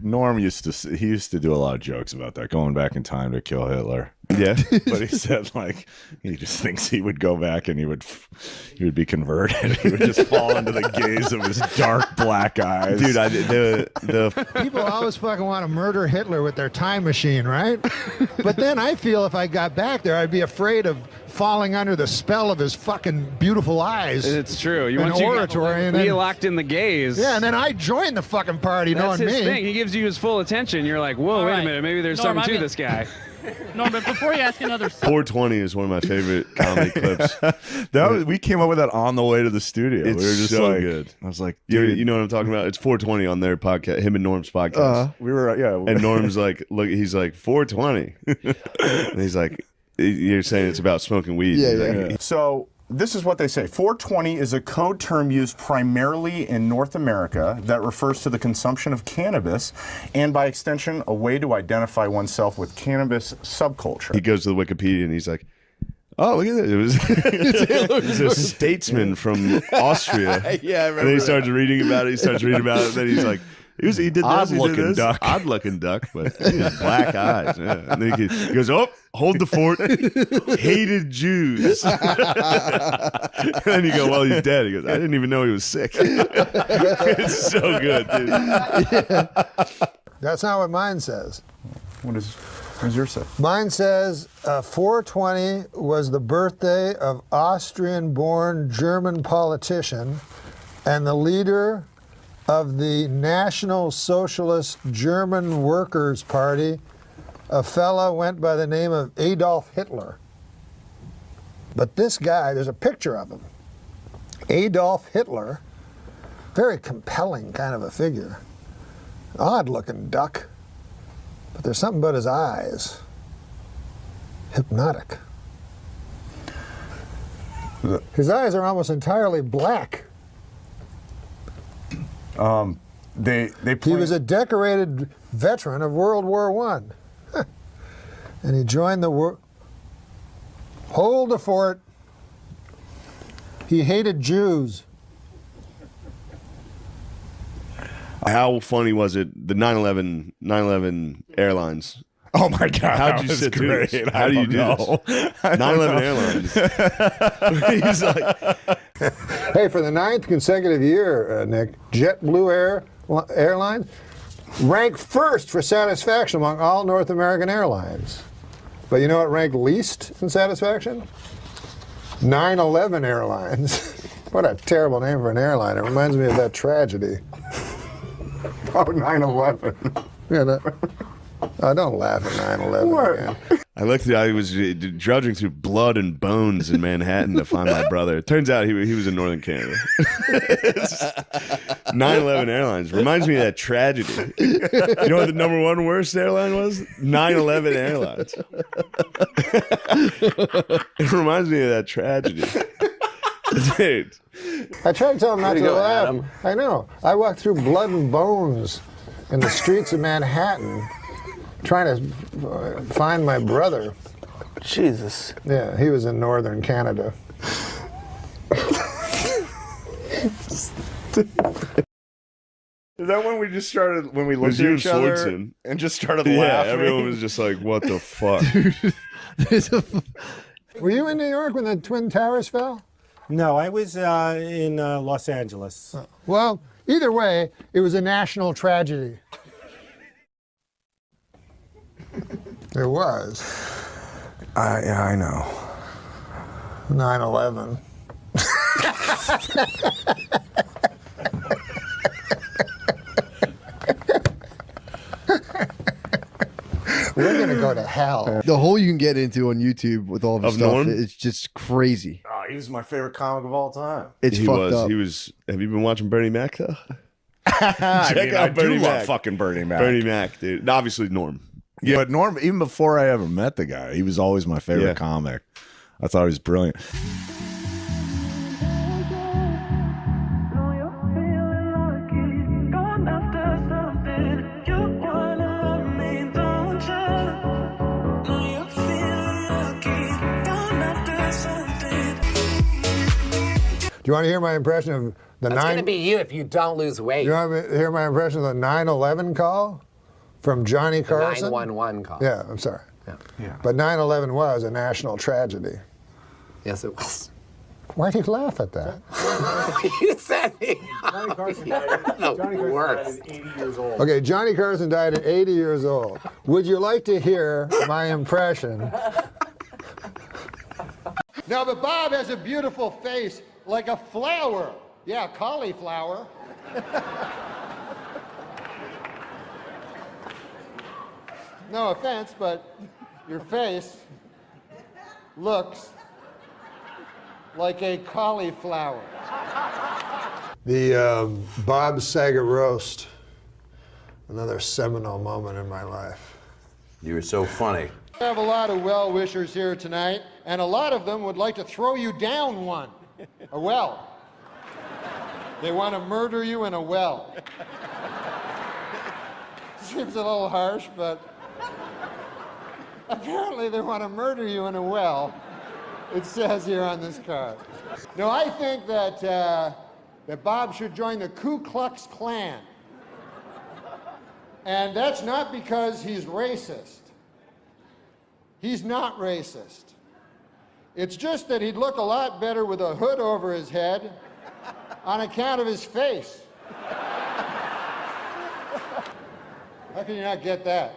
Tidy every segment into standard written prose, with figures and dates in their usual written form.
Norm used to do a lot of jokes about that, going back in time to kill Hitler. Yeah, but he said like he just thinks he would go back and he would be converted. He would just fall into the gaze of his dark black eyes. Dude, the people always fucking want to murder Hitler with their time machine, right? But then I feel if I got back there, I'd be afraid of falling under the spell of his fucking beautiful eyes. It's true. You want oratory, and be then locked in the gaze. Yeah, and then I join the fucking party. That's knowing his me. thing. He gives you his full attention. You're like, whoa, wait a minute, maybe there's Norm, something to this guy. No, but before you ask another 420 is one of my favorite comedy clips. We came up with that on the way to the studio. It's we were just so like, good. I was like, You dude, know what I'm talking about? It's 420 on their podcast, him and Norm's podcast. we were And Norm's like, look, he's like 420, and he's like, you're saying it's about smoking weed. Yeah. So this is what they say. 420 is a code term used primarily in North America that refers to the consumption of cannabis and, by extension, a way to identify oneself with cannabis subculture. He goes to the Wikipedia and he's like, oh, look at that. It was a statesman from Austria. Yeah, I remember. And then he starts reading about it. And then he's like, he did this. Odd-looking duck. Odd-looking duck, but he has black eyes. Yeah. And then he goes, oh, hold the fort. Hated Jews. And then you go, well, he's dead. He goes, I didn't even know he was sick. It's so good, dude. Yeah. That's not what mine says. What does yours say? Mine says 420 was the birthday of Austrian-born German politician and the leader of the National Socialist German Workers' Party. A fella went by the name of Adolf Hitler. But this guy, there's a picture of him. Adolf Hitler, very compelling kind of a figure. Odd-looking duck. But there's something about his eyes. Hypnotic. His eyes are almost entirely black. He was a decorated veteran of World War I. And he joined the war. Hold the fort. He hated Jews. How funny was it? The 9/11 Airlines. oh my god, How'd you that was sit through great. this? How do you do this? 9/11 Airlines. He's like, Hey, for the 9th consecutive year, Nick, JetBlue Airlines ranked first for satisfaction among all North American airlines. But you know what ranked least in satisfaction? 9/11 Airlines. What a terrible name for an airline. It reminds me of that tragedy. Oh, 9/11. Yeah, don't laugh at 9/11 again. I was drudging through blood and bones in Manhattan to find my brother. It turns out he was in Northern Canada. 9/11 Airlines reminds me of that tragedy. You know what the number one worst airline was? 9/11 Airlines. It reminds me of that tragedy. Dude. I tried to tell him not to laugh. Adam. I know. I walked through blood and bones in the streets of Manhattan trying to find my brother. Jesus. Yeah, he was in northern Canada. Is that when we just started, when we looked at each other and just started laughing? Everyone was just like, what the fuck? Were you in New York when the Twin Towers fell? No, I was in Los Angeles. Well, either way, it was a national tragedy. It was. Yeah, I know. 9/11. We're going to go to hell. The hole you can get into on YouTube with all of his stuff, it's just crazy. Oh, he was my favorite comic of all time. It's fucked up. He was. Have you been watching Bernie Mac though? I do love fucking Bernie Mac. Bernie Mac, dude. Obviously Norm. Yeah, but Norm, even before I ever met the guy, he was always my favorite comic. I thought he was brilliant. Do you want to hear my impression of the That's going to be you if you don't lose weight. You want to hear my impression of the 9/11 call from Johnny Carson? 911 call. Yeah, I'm sorry. Yeah. But 9/11 was a national tragedy. Yes, it was. Why do you laugh at that? You said it. Johnny Carson died at 80 years old. Okay, Johnny Carson died at 80 years old. Would you like to hear my impression? No, but Bob has a beautiful face, like a flower. Yeah, cauliflower. No offense, but your face looks like a cauliflower. The Bob Saget roast, another seminal moment in my life. You were so funny. I have a lot of well-wishers here tonight, and a lot of them would like to throw you down one, a well. They want to murder you in a well. Seems a little harsh, but apparently they want to murder you in a well. It says here on this card. No, I think that that Bob should join the Ku Klux Klan. And that's not because he's racist. He's not racist. It's just that he'd look a lot better with a hood over his head on account of his face. How can you not get that?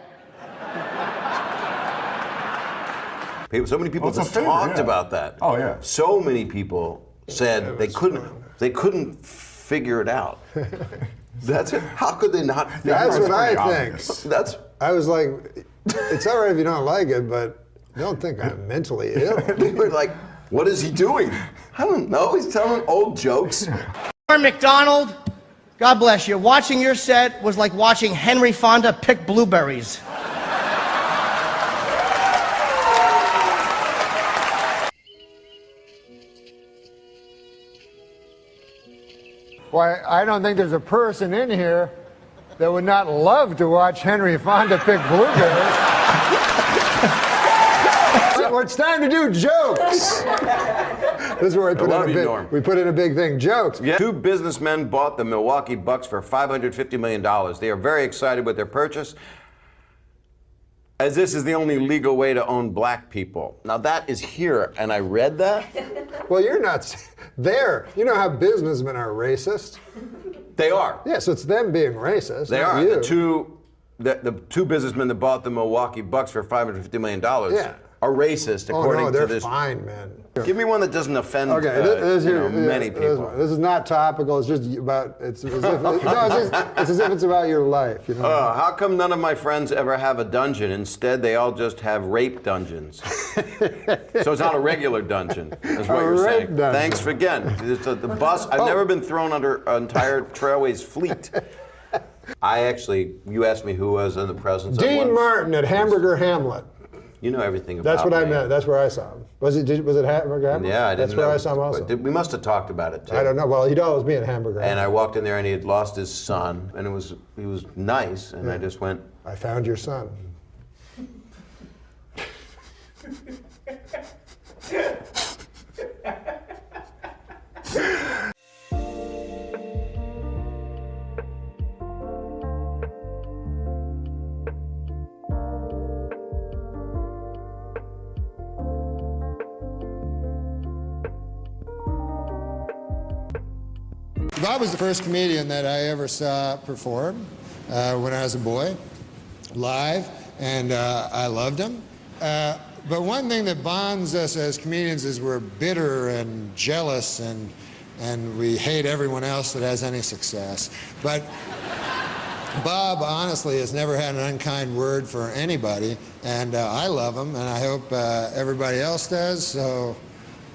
So many people Well, it's a just favor, talked yeah. about that. Oh, yeah. So many people said they couldn't figure it out. That's it. How could they not figure That's it what out? I think. I was like, it's all right if you don't like it, but don't think I'm mentally ill. They were like, what is he doing? I don't know. He's telling old jokes. NORM MACDONALD, God bless you. Watching your set was like watching Henry Fonda pick blueberries. Why, I don't think there's a person in here that would not love to watch Henry Fonda pick blueberries. Well, it's time to do jokes. This is where we put in a big thing, jokes. Yeah. Two businessmen bought the Milwaukee Bucks for $550 million. They are very excited with their purchase, as this is the only legal way to own black people. Now that is here, and I read that. Well, you're not there. You know how businessmen are racist? They are. Yes, it's them being racist. They not are. You. The two businessmen that bought the Milwaukee Bucks for $550 million are racist, according they're to this. Fine, man. Give me one that doesn't offend many people. This is not topical. It's just about. It's as if it's as if it's about your life. You know. How come none of my friends ever have a dungeon? Instead, they all just have rape dungeons. So it's not a regular dungeon, is what you're saying. Dungeon. Thanks again. The bus. I've never been thrown under an entire Trailways fleet. You asked me who was in the presence of Dean Martin at Hamburger Hamlet. You know everything about That's what I me. meant. That's where I saw him. Was it Hamburger Hamlet? Yeah, I didn't That's where know. I saw him also. We must have talked about it too. I don't know. Well, he'd always be in Hamburger And Hamlet. I walked in there and he had lost his son, and he was nice, and I just went, I found your son. Bob was the first comedian that I ever saw perform when I was a boy, live, and I loved him. But one thing that bonds us as comedians is we're bitter and jealous, and we hate everyone else that has any success. But Bob, honestly, has never had an unkind word for anybody, and I love him, and I hope everybody else does, so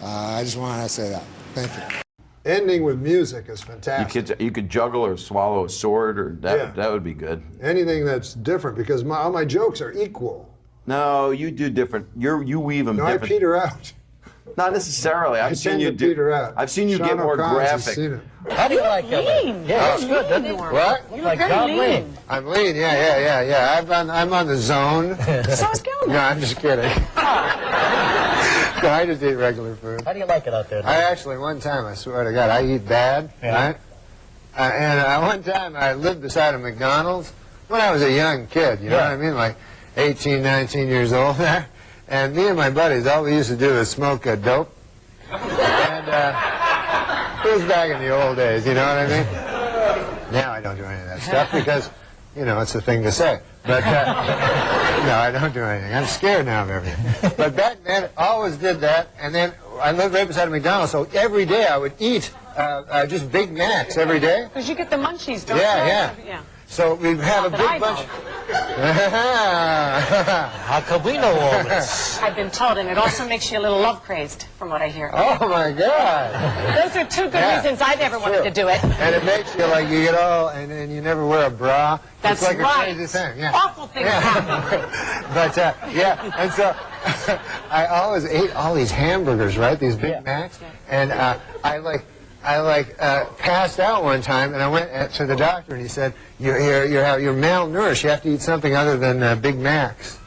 I just want to say that. Thank you. Ending with music is fantastic. you could juggle or swallow a sword, or that would be good. Anything that's different, because all my jokes are equal. No, you do different. You weave them different. I peter out. Not necessarily. I've seen you do. Peter out. I've seen you Sean get more O'Connor's has graphic. seen it. How do you like that? Yeah, it's good, doesn't it? What? You look very lean. I'm lean. Yeah. I'm on the zone. So is Gilman. No, I'm just kidding. I just eat regular food. How do you like it out there? I actually, one time, I swear to God, I eat bad, right? And one time I lived beside a McDonald's when I was a young kid, you know what I mean? Like 18, 19 years old there. And me and my buddies, all we used to do is smoke dope. And it was back in the old days, you know what I mean? Now I don't do any of that stuff because, you know, it's the thing to say. But, no, I don't do anything. I'm scared now of everything. But back then, I always did that. And then I lived right beside a McDonald's, so every day I would eat just Big Macs every day. Because you get the munchies, don't you? Yeah. So we'd have a big bunch. How could we know all this? I've been told, and it also makes you a little love crazed, from what I hear. Oh my God! Those are two good reasons I've ever wanted to do it. And it makes you like you get all, and you never wear a bra. That's it's like right. a crazy thing. Yeah. Awful things happen. But yeah, and so I always ate all these hamburgers, right? These Big Macs, and I passed out one time, and I went to the doctor, and he said, "You're malnourished. You have to eat something other than Big Macs."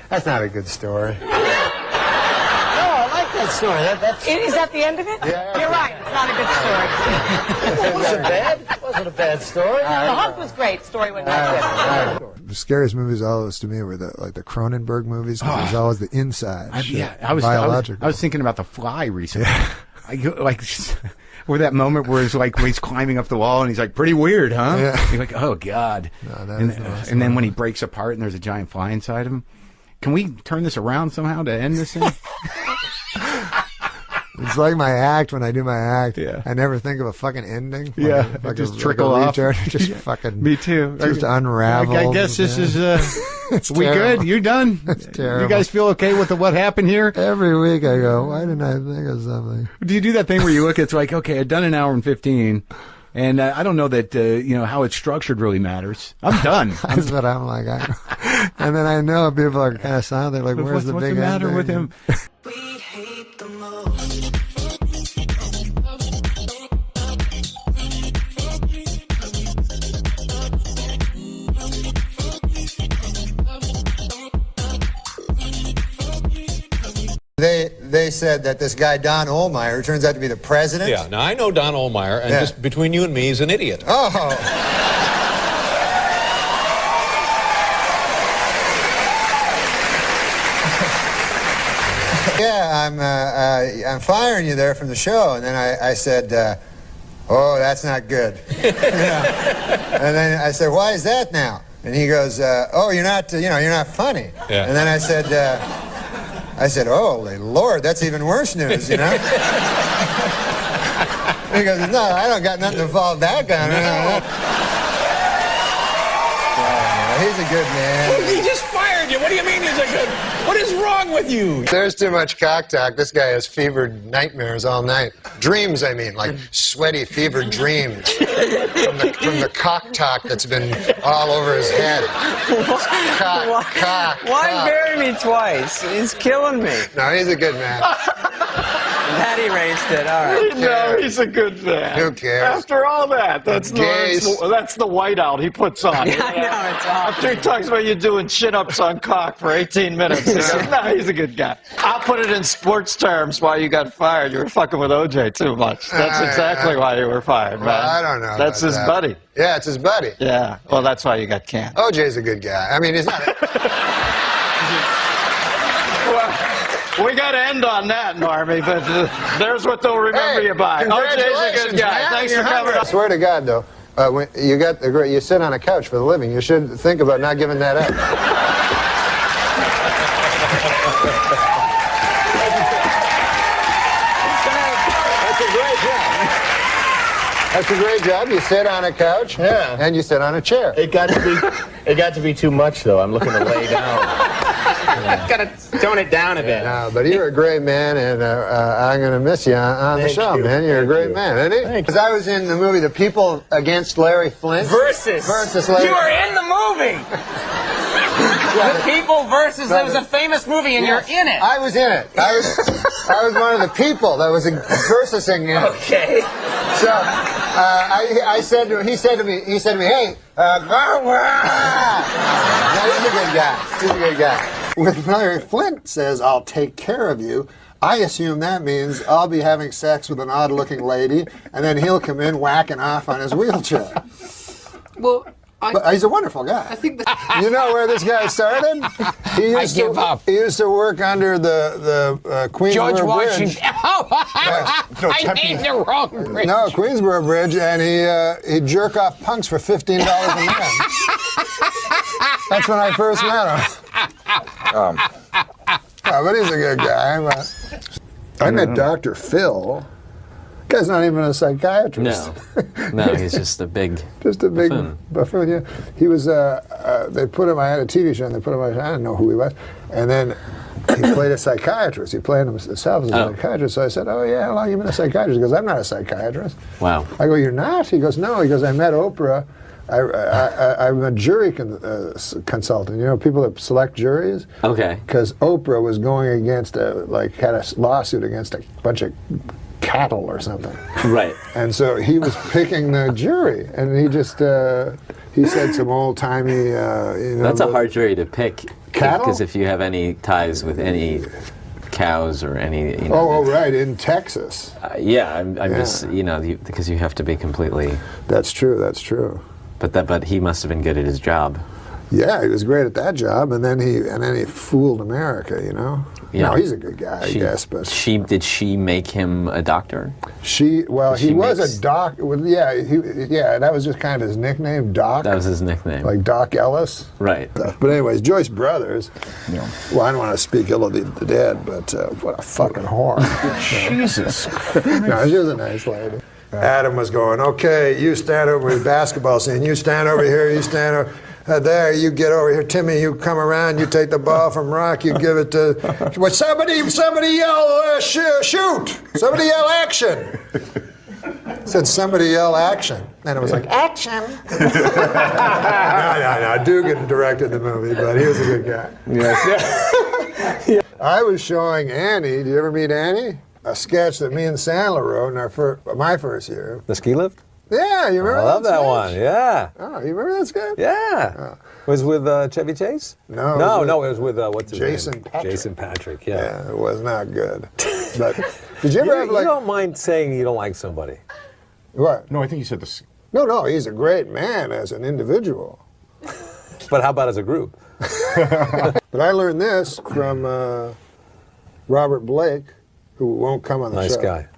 That's not a good story. No, I like that story. Is that the end of it? Yeah. You're right. It's not a good story. It wasn't bad. It wasn't a bad story. The hug was great. Story wasn't that good. The scariest movies always to me were the Cronenberg movies. Because it was always the inside. I was thinking about The Fly recently. Where that moment where it's like when he's climbing up the wall and he's like, pretty weird, huh? Yeah. You're like, oh God. No, and then when he breaks apart and there's a giant fly inside him. Can we turn this around somehow to end this thing? It's like my act when I do my act. Yeah. I never think of a fucking ending. Like just trickle off. Just fucking. Me too. Just unravel. I guess this is. We terrible. good? You done? It's terrible. You guys feel okay with what happened here? Every week I go, why didn't I think of something? Do you do that thing where you look? It's like, okay, I've done an hour and 15. And I don't know that how it's structured really matters. I'm done. That's what I'm like. And then I know people are kind of silent. They're like, "Where's the big matter ending?" with him? We hate the most. They said that this guy Don Ohlmeyer turns out to be the president. Yeah, now I know Don Ohlmeyer, and just between you and me, he's an idiot. Oh. Yeah, I'm firing you there from the show, and then I said, oh, that's not good. And then I said, why is that now? And he goes, oh, you're not funny. Yeah. And then I said, holy Lord, that's even worse news, you know? He goes, no, I don't got nothing to fall back on. No. He's a good man. Well, he just fired you. What do you mean he's a good... What is wrong with you? There's too much cock talk. This guy has fevered nightmares all night. Dreams, I mean, like sweaty, fevered dreams from the cock talk that's been all over his head. Cock. Why bury me twice? He's killing me. No, he's a good man. That erased it. All right. No, he's a good man. Who cares? After all that, that's the whiteout he puts on. Yeah, I know, it's awful. After he talks about you doing chin-ups on cock for 18 minutes, he goes, no, he's a good guy. I'll put it in sports terms why you got fired. You were fucking with OJ too much. That's exactly why you were fired, man. I don't know. That's his buddy. Yeah, it's his buddy. Yeah, well, that's why you got canned. OJ's a good guy. I mean, he's not... We got to end on that, Normie, but there's what they'll remember you by. OJ's a good guy. Man. Thanks for coming. I swear to God, though, when you sit on a couch for the living, you should think about not giving that up. That's a great job. You sit on a couch, and you sit on a chair. It got to be too much, though. I'm looking to lay down. Gotta tone it down a bit. No, but you're a great man, and I'm gonna miss you on the show, man. You're a great man, isn't he? Because I was in the movie The People Against Larry Flint. Versus Larry. You were in the movie. The People versus. It was a famous movie, and you're in it. I was in it. I was one of the people that was versusing him. Okay. So I said to him, he said to me, hey, no, he's a good guy. He's a good guy. when Larry Flint says, "I'll take care of you," I assume that means I'll be having sex with an odd-looking lady, and then he'll come in whacking off on his wheelchair. Well, But he's a wonderful guy. I think You know where this guy started? He I give up. He used to work under the Queensboro George Bridge. Washington. I made the wrong bridge. No, Queensboro Bridge, and he'd jerk off punks for $15 a man. That's when I first met him. But he's a good guy. But I met Dr. Phil. Guy's not even a psychiatrist. No, he's just a big buffoon. Yeah, he was. They put him. I had a TV show, and they put him. I didn't know who he was, and then he played a psychiatrist. He played himself as a psychiatrist. So I said, "Oh yeah, how long have you been a psychiatrist?" He goes, "I'm not a psychiatrist." Wow. I go, "You're not?" He goes, "No." He goes, "I met Oprah. I'm a jury consultant. You know, people that select juries. Okay. Because Oprah was going against had a lawsuit against a bunch of cattle or something. Right. And so he was picking the jury, and he just he said some old-timey. That's a hard jury to pick. Cattle? Because if you have any ties with any cows or any. Oh, right, in Texas. I'm just because you have to be completely. That's true. That's true. But he must have been good at his job. Yeah, he was great at that job, and then he fooled America, you know. Yeah. No, he's a good guy, I guess. But did she make him a doctor? He was a doc. Well, that was just kind of his nickname, Doc. That was his nickname, like Doc Ellis. Right. But anyways, Joyce Brothers. Yeah. Well, I don't want to speak ill of the dead, but what a fucking whore. Jesus. No, she was a nice lady. Adam was going, "Okay, you stand over with basketball scene. You stand over here. You stand over. There, you get over here. Timmy, you come around, you take the ball from Rock, you give it to... Well, somebody yell, shoot! Somebody yell action! Said somebody yell action. And it was like, action! No. Dugan directed the movie, but he was a good guy. Yes. I was showing Annie, did you ever meet Annie? A sketch that me and Sandler wrote in my first year. The ski lift? Yeah, you remember I love that sketch? one, yeah. Oh, you remember that sketch? Yeah. Oh. Was with Chevy Chase? No, it was with what's his Jason name? Patrick. Jason Patrick, yeah. Yeah, it was not good. But did you ever have You don't mind saying you don't like somebody. What? No, I think you said this. No, he's a great man as an individual. But how about as a group? But I learned this from Robert Blake, who won't come on the show. Nice guy.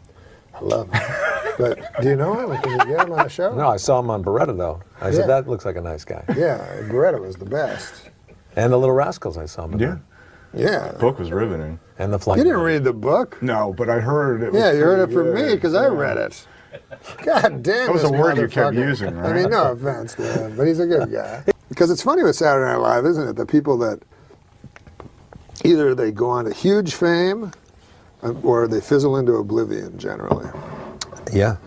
I love him. But do you know him? Can you get him on the show? No, I saw him on Beretta, though. I said, that looks like a nice guy. Yeah, Beretta was the best. And the Little Rascals, I saw him in. Yeah. The book was riveting. And the flight. You didn't read the book? No, but I heard it. Yeah, you heard it from me because I read it. God damn, that was a word you kept motherfucker. using, right? I mean, no offense to him, but he's a good guy. Because it's funny with Saturday Night Live, isn't it? The people that either they go on to huge fame or they fizzle into oblivion generally. Yeah.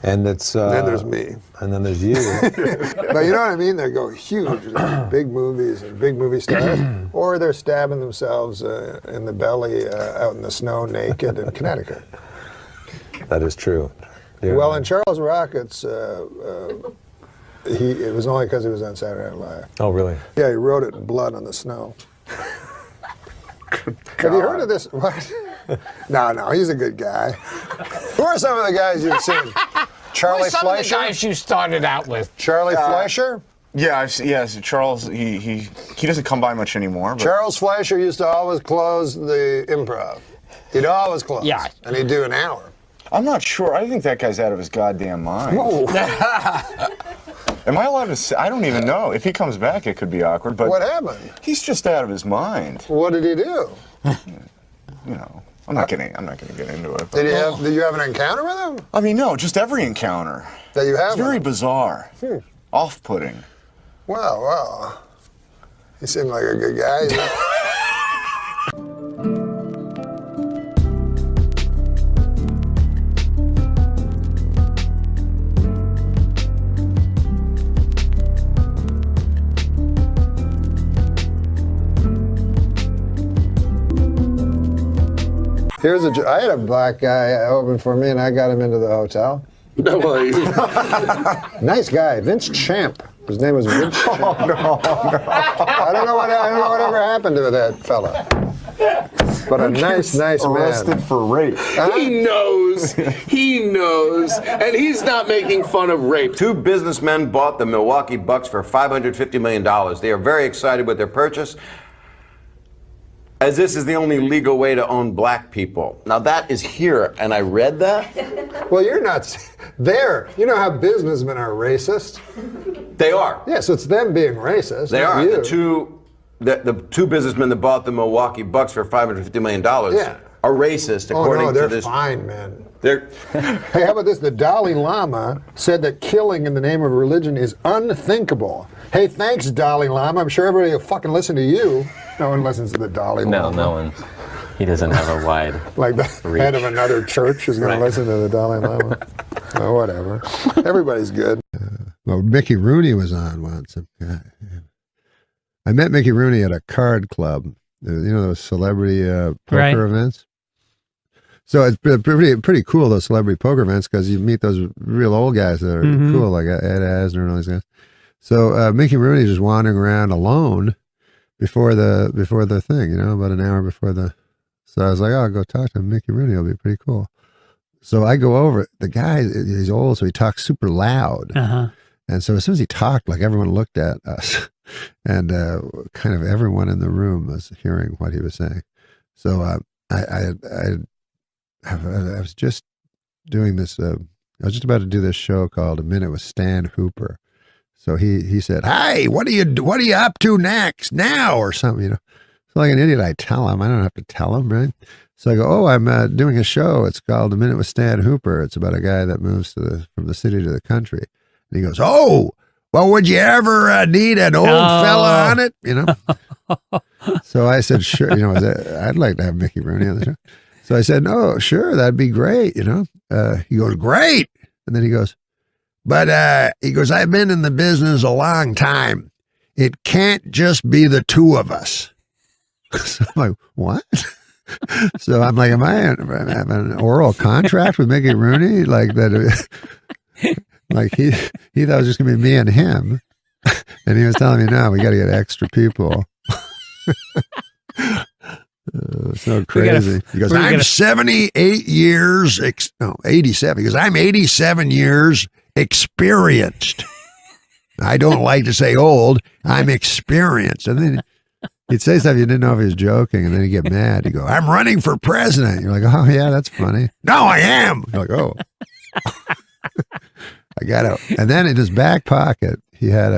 And it's... then there's me. And then there's you. But you know what I mean? They go huge, big movies and big movie stars, or they're stabbing themselves in the belly out in the snow naked in Connecticut. That is true. Yeah. Well, in Charles Rockets, it was only because he was on Saturday Night Live. Oh, really? Yeah, he wrote it in blood on the snow. Have you heard of this? What? No, he's a good guy. Who are some of the guys you've seen? Charlie Some Fleischer? of the guys you started out with. Charlie Fleischer? Yeah, Charles, he doesn't come by much anymore. But... Charles Fleischer used to always close the Improv. He'd always close. Yeah. And he'd do an hour. I'm not sure. I think that guy's out of his goddamn mind. Am I allowed to say? I don't even know. If he comes back, it could be awkward. But what happened? He's just out of his mind. What did he do? You know, I'm not gonna get into it. Did you have an encounter with him? I mean, no, just every encounter. That you have? It's very bizarre. Off-putting. Well. He seemed like a good guy. You know? I had a black guy open for me, and I got him into the hotel. Nice guy, Vince Champ. His name was Rich. Oh, no. I don't know whatever happened to that fella. But a nice man. Arrested for rape. He knows. He knows. And he's not making fun of rape. Two businessmen bought the Milwaukee Bucks for $550 million. They are very excited with their purchase, as this is the only legal way to own black people. Now that is here, and I read that. Well, you're not there. You know how businessmen are racist? They are. Yes, it's them being racist. They not are. You. The two businessmen that bought the Milwaukee Bucks for $550 million Yeah. are racist, according they're to this. fine, man. They're Hey, how about this? The Dalai Lama said that killing in the name of religion is unthinkable. Hey, thanks, Dalai Lama. I'm sure everybody will fucking listen to you. No one listens to the Dalai Lama. No one. He doesn't have a wide Like the reach. head of another church is going to listen to the Dalai Lama. Oh, whatever. Everybody's good. Well, Mickey Rooney was on once. I met Mickey Rooney at a card club. You know those celebrity poker events? So it's pretty cool, those celebrity poker events, because you meet those real old guys that are cool, like Ed Asner and all these guys. So Mickey Rooney just wandering around alone before the thing, you know, about an hour before the. So I was like, oh, I'll go talk to Mickey Rooney. It'll be pretty cool. So I go over. The guy, he's old, so he talks super loud. And so as soon as he talked, like everyone looked at us, and kind of everyone in the room was hearing what he was saying. So I was just doing this. I was just about to do this show called A Minute with Stan Hooper. So he said, "Hey, what are you up to next now?" or something, you know. So like an idiot, I tell him. I don't have to tell him, right? So I go, "Oh, I'm doing a show. It's called A Minute with Stan Hooper. It's about a guy that moves from the city to the country." And he goes, "Oh, well, would you ever need an old fella on it?" You know. So I said, "Sure." You know, I'd like to have Mickey Rooney on the show. So I said, "No, sure, that'd be great." You know. He goes, "Great," and then he goes, "But he goes, I've been in the business a long time. It can't just be the two of us." So I'm like, "What?" So I'm like, "Am I have an oral contract with Mickey Rooney like that?" Like he thought it was just gonna be me and him, and he was telling me, "No, we got to get extra people." So crazy. He goes, "I'm 78 years, 87. He goes, "I'm 87 years experienced. I don't like to say old. I'm experienced." And then he'd say stuff you didn't know if he was joking, and then he'd get mad. He'd go, "I'm running for president." You're like, "Oh yeah, that's funny." "No, I am." You're like, "Oh." I got to. And then in his back pocket, he had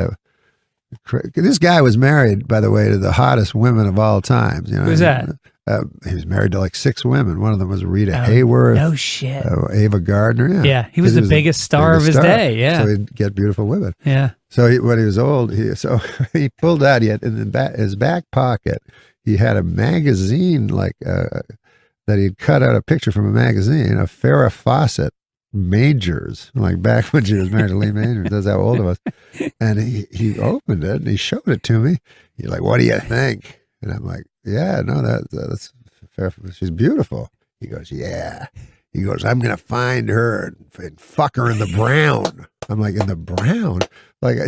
this guy was married, by the way, to the hottest women of all time. You know, who's that? He was married to like 6 women. One of them was Rita Hayworth. No shit. Ava Gardner. Yeah, he was the biggest star of his day. Yeah. So he'd get beautiful women. Yeah. So when he was old, he pulled out. He had in his back pocket, he had a magazine that he'd cut out a picture from a magazine of Farrah Fawcett Majors, like back when she was married to Lee Majors. That's how old it was. And he opened it and he showed it to me. He's like, "What do you think?" And I'm like, "Yeah, no, that's fair. She's beautiful." He goes, "Yeah." He goes, "I'm gonna find her and fuck her in the brown." I'm like, "In the brown?" Like,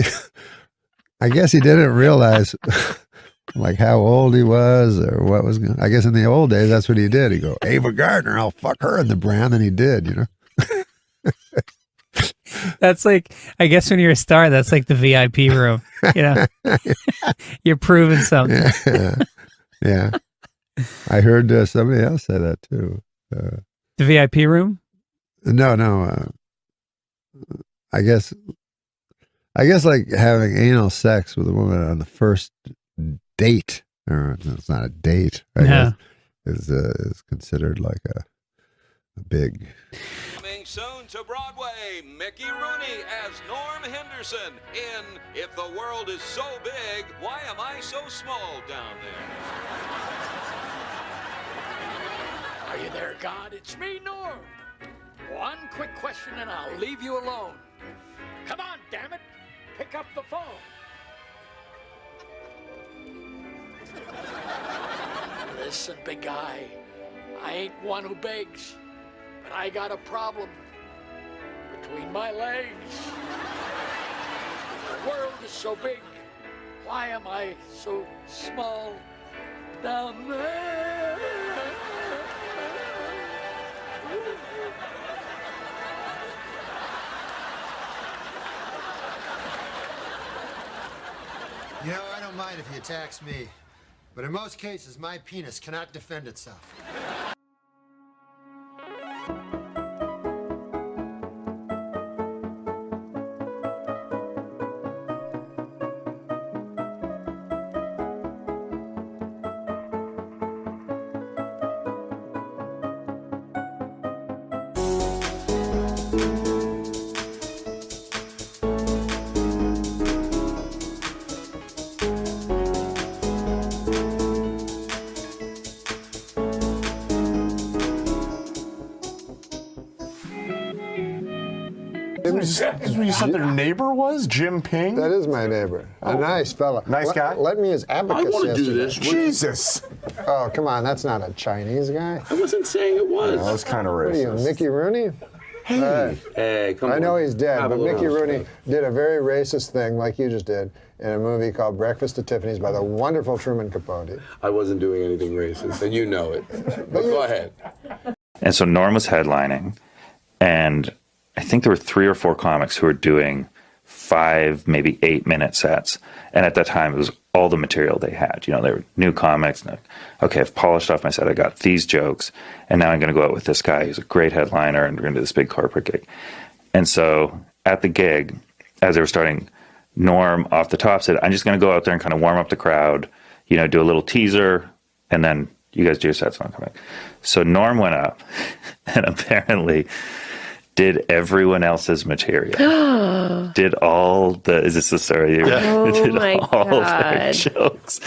I guess he didn't realize like how old he was or what was going. I guess in the old days that's what he did. He go, "Ava Gardner, I'll fuck her in the brown," and he did, you know. That's like, I guess when you're a star, that's like the VIP room. You know, you're proving something. Yeah. I heard somebody else say that too. The VIP room? No. I guess like having anal sex with a woman on the first date, or it's not a date, I guess, is considered like a big. Coming soon to Broadway, Mickey Rooney as Norm Henderson in If the World is So Big, Why Am I So Small Down There? Are you there, God? It's me, Norm. One quick question and I'll leave you alone. Come on, damn it. Pick up the phone. Listen, big guy. I ain't one who begs, but I got a problem between my legs. world is so big, why am I so small down there? You know, I don't mind if he attacks me, but in most cases, my penis cannot defend itself. Is this what you said their neighbor was? Jim Ping? That is my neighbor. A nice fella. Nice guy? Let me as abacus I want to do yesterday. this. Jesus. Oh, come on. That's not a Chinese guy. I wasn't saying it was. That was kind of What are you, racist. Mickey Rooney? Hey. Hey, come on. I know he's dead, Have a but little Mickey Rooney respect. did a very racist thing like you just did in a movie called Breakfast at Tiffany's by the wonderful Truman Capote. I wasn't doing anything racist, and you know it. But go ahead. And so Norm was headlining, and I think there were 3 or 4 comics who were doing 5, maybe 8-minute sets. And at that time, it was all the material they had. You know, they were new comics. And okay, I've polished off my set. I got these jokes, and now I'm going to go out with this guy who's a great headliner, and we're going to do this big corporate gig. And so at the gig, as they were starting, Norm off the top said, I'm just going to go out there and kind of warm up the crowd, you know, do a little teaser, and then you guys do your sets and I'll come back. So Norm went up and apparently did everyone else's material. Did all the, is this the story? Oh did my all their God. jokes.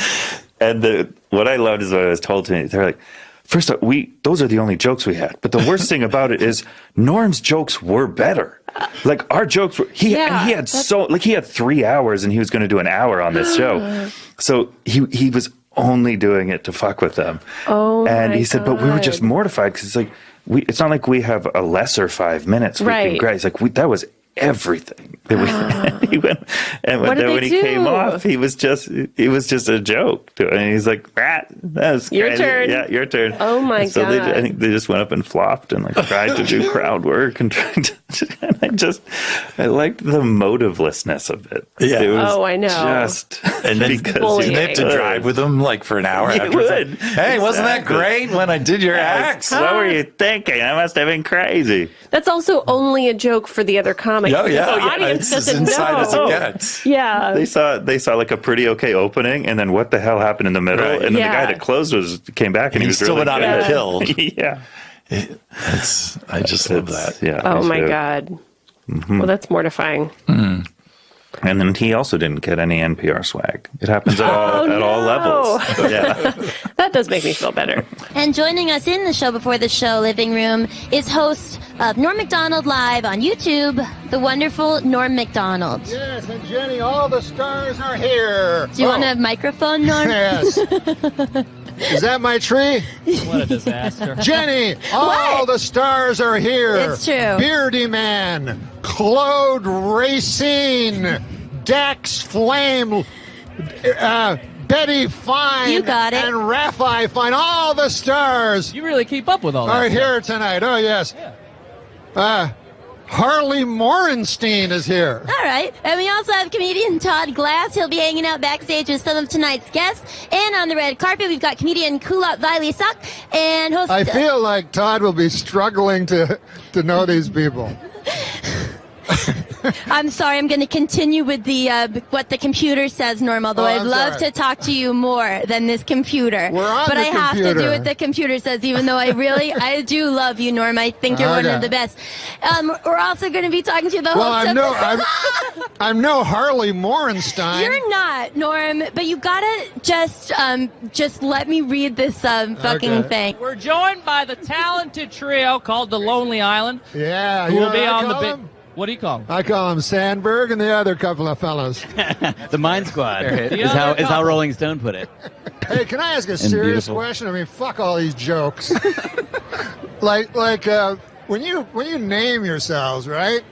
And what I loved is what I was told to me. They're like, first off, those are the only jokes we had. But the worst thing about it is Norm's jokes were better. Like our jokes were, he had 3 hours and he was going to do an hour on this show. So he was only doing it to fuck with them. Oh, and my he said, but we were just God. mortified because it's like, it's not like we have a lesser 5 minutes. Right. It's like, that was everything. He went, and What did then they when he do? came off, it was just a joke. And he's like, that was Your crazy. turn. Yeah, your turn. Oh my And so God. I think they just went up and flopped and like tried to do crowd work and tried to, and I liked the motivelessness of it. Yeah. It was Oh, I know. Just And then because you had have to drive with them like for an hour. You would. Hey, wasn't that great when I did your acts? What were you thinking? I must have been crazy. That's also only a joke for the other comics. Oh, yeah. because The Oh, yeah. audience It's as doesn't inside know. as it gets. Yeah. They saw like a pretty okay opening, and then what the hell happened in the middle? Right. And then Yeah. the guy that closed came back, and he was still really went out good. and killed. Yeah, I just love that. Yeah. Oh me my too. God. Mhm. Well, that's mortifying. And then he also didn't get any NPR swag. It happens at all levels. So, yeah. That does make me feel better. And joining us in the show before the show living room is host of Norm MacDonald Live on YouTube, the wonderful Norm MacDonald. Yes, and Jenny, all the stars are here. Do you want a microphone, Norm? Yes. Is that my tree? What a disaster. Jenny, all the stars are here. It's true. Beardy Man, Claude Racine, Dax Flame, Betty Fine, You got it. and Raphael Fine. All the stars You really keep up with all that. are stuff. here tonight. Oh, yes. Harley Morenstein is here. All right. And we also have comedian Todd Glass. He'll be hanging out backstage with some of tonight's guests. And on the red carpet, we've got comedian Kulap Vailesak and host... I feel like Todd will be struggling to know these people. I'm sorry, I'm going to continue with the what the computer says, Norm, although I'd I'm love sorry. to talk to you more than this computer. We're on but the I have to do computer. what the computer says, even though I do love you, Norm. I think you're one Okay. of the best. We're also going to be talking to the Well, host I'm no Harley Morenstein. You're not, Norm, but you gotta just let me read this fucking thing. We're joined by the talented trio called the Lonely Island. Yeah, who you know will be what I on the call big. them? What do you call them? I call him Sandberg and the other couple of fellas. The Mind Squad. is how Rolling Stone put it. Hey, can I ask a serious beautiful. question? I mean, fuck all these jokes. like when you name yourselves, right?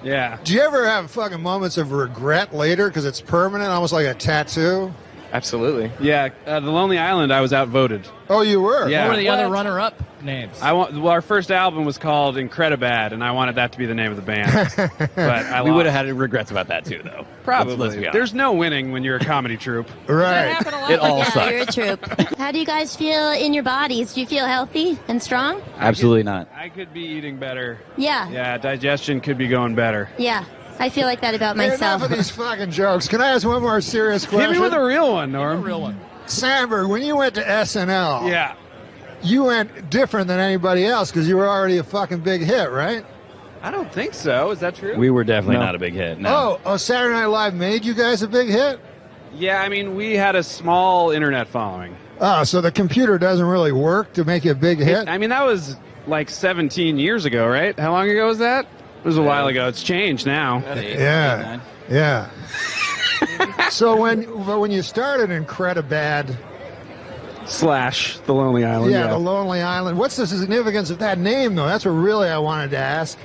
Yeah. Do you ever have fucking moments of regret later because it's permanent, almost like a tattoo? Absolutely. Yeah, The Lonely Island, I was outvoted. Oh, you were? Yeah. What were the other runner-up names? Well, our first album was called Incredibad, and I wanted that to be the name of the band. But We would have had regrets about that too, though. Probably. Let's be honest. There's no winning when you're a comedy troupe. Right. It all Yeah, sucks. you're a troop. How do you guys feel in your bodies? Do you feel healthy and strong? Absolutely not. I could be eating better. Yeah. Yeah, digestion could be going better. Yeah. I feel like that about Hey, myself. enough of these fucking jokes. Can I ask one more serious question? Hit me with a real one, Norm. real one. Sandberg, when you went to SNL, Yeah. you went different than anybody else because you were already a fucking big hit, right? I don't think so. Is that true? We were definitely not a big hit. No. Oh, Saturday Night Live made you guys a big hit? Yeah, I mean, we had a small internet following. Oh, so the computer doesn't really work to make you a big hit? I mean, that was like 17 years ago, right? How long ago was that? It was a while ago. It's changed now. Yeah. Yeah. So when you started Incredibad / The Lonely Island. Yeah, The Lonely Island. What's the significance of that name, though? That's what really I wanted to ask.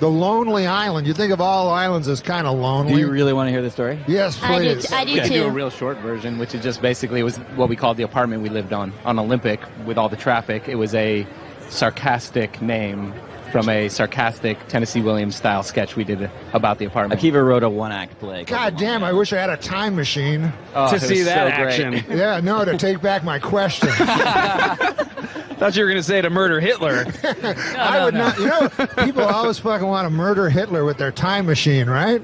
The Lonely Island. You think of all islands as kind of lonely. Do you really want to hear the story? Yes, please. I do Okay. too. Do a real short version, which is just basically it was what we called the apartment we lived on Olympic with all the traffic. It was a sarcastic name from a sarcastic Tennessee Williams style sketch we did about the apartment. Akiva wrote a one-act play. God damn, I wish I had a time machine. To see that so great. action. Yeah, no, to take back my question. Thought you were going to say to murder Hitler. I would not. You know, people always fucking want to murder Hitler with their time machine, right?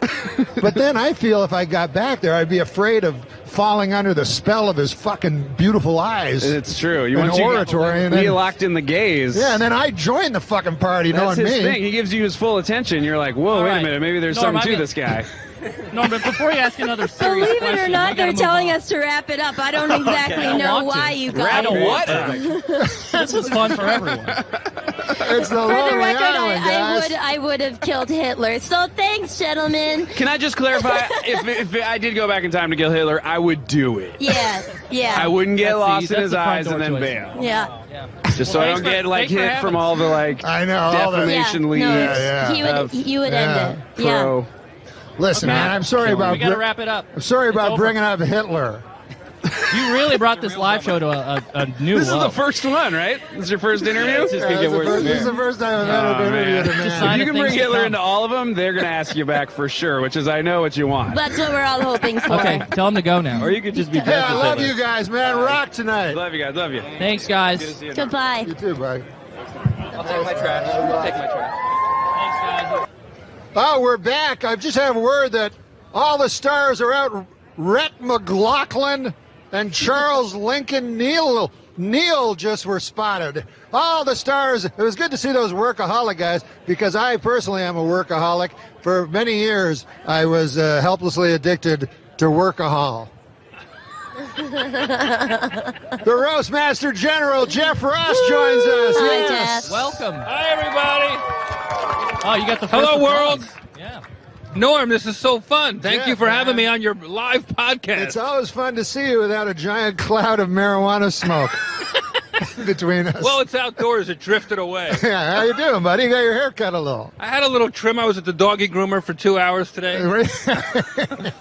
But then I feel if I got back there, I'd be afraid of falling under the spell of his fucking beautiful eyes. It's true. You An want oratory, and be then, locked in the gaze. yeah, and then I join the fucking party, That's knowing his me. thing. He gives you his full attention. You're like, whoa, All wait right. a minute. Maybe there's Norm, something to I this guy. No, but before you ask another serious Believe question, it or not, I gotta they're move telling on. us to wrap it up. I don't exactly I know want to. why you Wrap guys. it what? This was fun for everyone. It's the For the Lonely record, Island, guys. I would have killed Hitler. So thanks, gentlemen. Can I just clarify? if I did go back in time to kill Hitler, I would do it. Yeah, yeah. I wouldn't get That's lost the- in that's his the front eyes and door then choice. bail. Yeah. Just so I don't get like thanks for hit having from us. all the like I know, all that. defamation Yeah, leads. no, Yeah, you would Yeah. end it. Yeah. Pro. Listen, man, I'm sorry about We got to wrap it up. I'm sorry It's about over. bringing up Hitler. You really brought this live show to a new This is low. the first one, right? This is your first interview? It's just gonna get worse from This is here. the first time I've ever been interviewed a man. Sign If you of can bring things to Hitler come. into all of them, they're going to ask you back for sure, which is I know what you want. That's what we're all hoping for. Okay, tell him to go now. Or you could just be Hey, I dead. love you guys, man. Rock tonight. Love you guys. Love you. Thanks, guys. Good to see you. Goodbye. You too, buddy. I'll take my trash. I'll take my trash. Thanks, guys. Oh, we're back. I've just had word that all the stars are out. Rhett McLaughlin and Charles Lincoln Neal just were spotted. All the stars. It was good to see those workaholic guys because I personally am a workaholic. For many years, I was helplessly addicted to workahol. The Roastmaster General Jeff Ross joins us. Hi, Yes. Jeff. Welcome. Hi, everybody. Oh, you got the first Hello, applause. world. Yeah. Norm, this is so fun. Thank Yeah, you for having man. me on your live podcast. It's always fun to see you without a giant cloud of marijuana smoke between us. Well, it's outdoors. It drifted away. Yeah, how you doing, buddy? You got your hair cut a little. I had a little trim. I was at the doggy groomer for 2 hours today. Now, I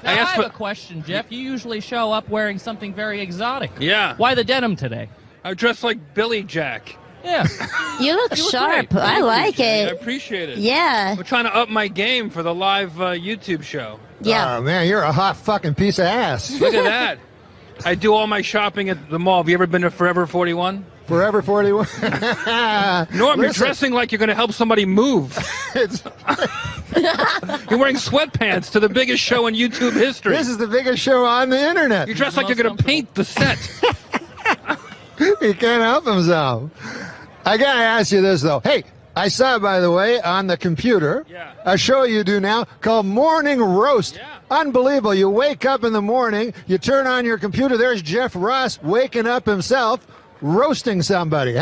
asked have for- a question, Jeff. You usually show up wearing something very exotic. Yeah. Why the denim today? I dressed like Billy Jack. Yeah. You look sharp. great. I Thank you, like Jenny. I it. appreciate it. Yeah. We're trying to up my game for the live YouTube show. Yeah. Oh, man, you're a hot fucking piece of ass. Look at that. I do all my shopping at the mall. Have you ever been to Forever 41? Forever 41. Norm, you're Listen. dressing like you're going to help somebody move. It's- You're wearing sweatpants to the biggest show in YouTube history. this is the biggest show on the internet. You're dressed like you're going to paint the set. He can't help himself. I gotta ask you this though. Hey, I saw, by the way, on the computer, a show you do now called Morning Roast. Unbelievable. You wake up in the morning, you turn on your computer, there's Jeff Ross waking up himself, roasting somebody.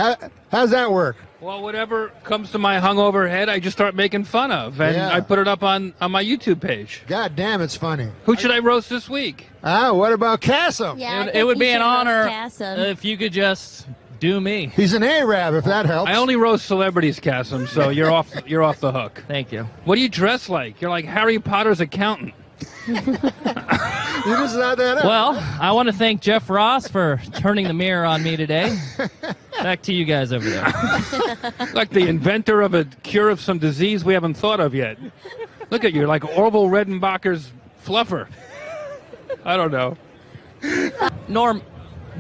How's that work? Well, whatever comes to my hungover head, I just start making fun of, and Yeah. I put it up on my YouTube page. God damn, it's funny. Who should I roast this week? Ah, what about Cassim? Yeah, I It think would you be an should roast honor Cassim. if you could just Do me. He's an Arab, if that helps. I only roast celebrities, Cassim, so you're off the hook. Thank you. What do you dress like? You're like Harry Potter's accountant. You just not that up. Well, I want to thank Jeff Ross for turning the mirror on me today. Back to you guys over there. Like the inventor of a cure of some disease we haven't thought of yet. Look at you, like Orville Redenbacher's fluffer. I don't know. Norm,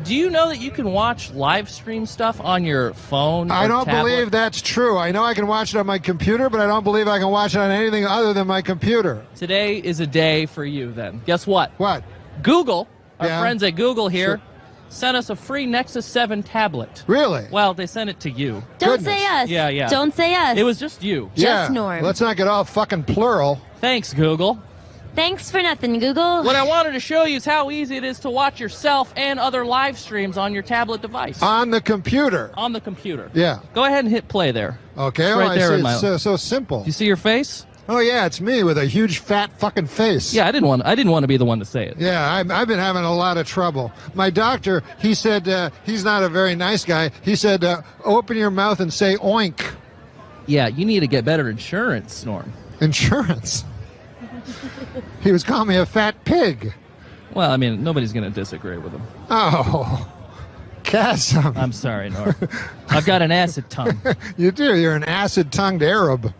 do you know that you can watch live stream stuff on your phone? I don't tablet? believe that's true. I know I can watch it on my computer, but I don't believe I can watch it on anything other than my computer. Today is a day for you then. Guess what? What? Google, our Yeah. friends at Google here, Sure. sent us a free Nexus 7 tablet. Really? Well, they sent it to you. Don't say us. Yeah, yeah. Don't say us. It was just you. Just Norm. Let's not get all fucking plural. Thanks, Google. Thanks for nothing, Google. What I wanted to show you is how easy it is to watch yourself and other live streams on your tablet device. On the computer. On the computer. Yeah. Go ahead and hit play there. Okay. It's Oh, right I there see. in my. It's so simple. You see your face? Oh yeah, it's me with a huge fat fucking face. Yeah, I didn't want to be the one to say it. Yeah, I've been having a lot of trouble. My doctor, he said he's not a very nice guy. He said, open your mouth and say oink. Yeah, you need to get better insurance, Norm. Insurance? He was calling me a fat pig. Well, I mean, nobody's going to disagree with him. Oh, Cassim. I'm sorry, Norm. I've got an acid tongue. You do. You're an acid-tongued Arab.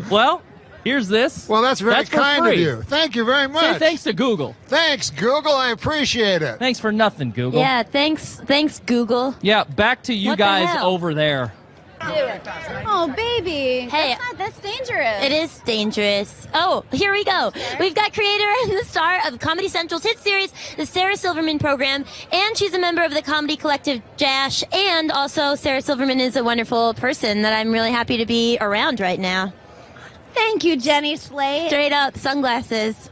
Well, here's this. Well, that's very for kind of free. you. Thank you very much. Say thanks to Google. Thanks, Google. I appreciate it. Thanks for nothing, Google. Yeah, thanks, Google. Yeah, back to you What the guys hell? over there. Oh, baby. Hey, That's dangerous. it is dangerous. Oh, here we go. We've got creator and the star of Comedy Central's hit series, the Sarah Silverman Program, and she's a member of the comedy collective Jash, and also Sarah Silverman is a wonderful person that I'm really happy to be around right now. Thank you, Jenny Slate. Straight up, sunglasses.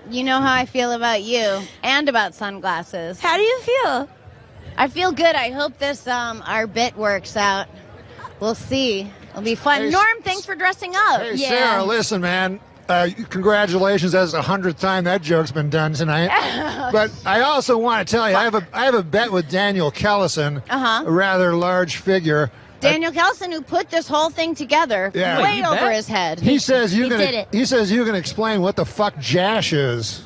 You know how I feel about you and about sunglasses. How do you feel? I feel good. I hope this our bit works out. We'll see. It'll be fun. Hey, Norm, thanks for dressing up. Hey, Sarah, listen, man. Congratulations. That's the 100th time that joke's been done tonight. But I also want to tell you, I have a bet with Daniel Kellison, a rather large figure. Daniel Kelson, who put this whole thing together, Yeah. way Wait, over his head. He says you He can. did it. He says you can explain what the fuck Jash is.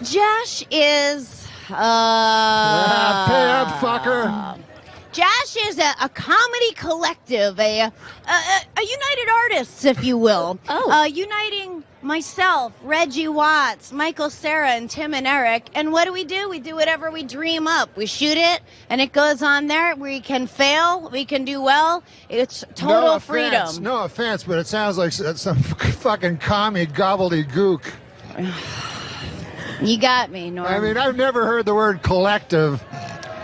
Jash is. Pay up, fucker. Jash is a comedy collective, a United Artists, if you will. Uniting myself, Reggie Watts, Michael Cera, and Tim and Eric. And what do? We do whatever we dream up. We shoot it, and it goes on there. We can fail, we can do well. It's total freedom. No offense, but it sounds like some fucking commie gobbledygook. You got me, Norm. I mean, I've never heard the word collective.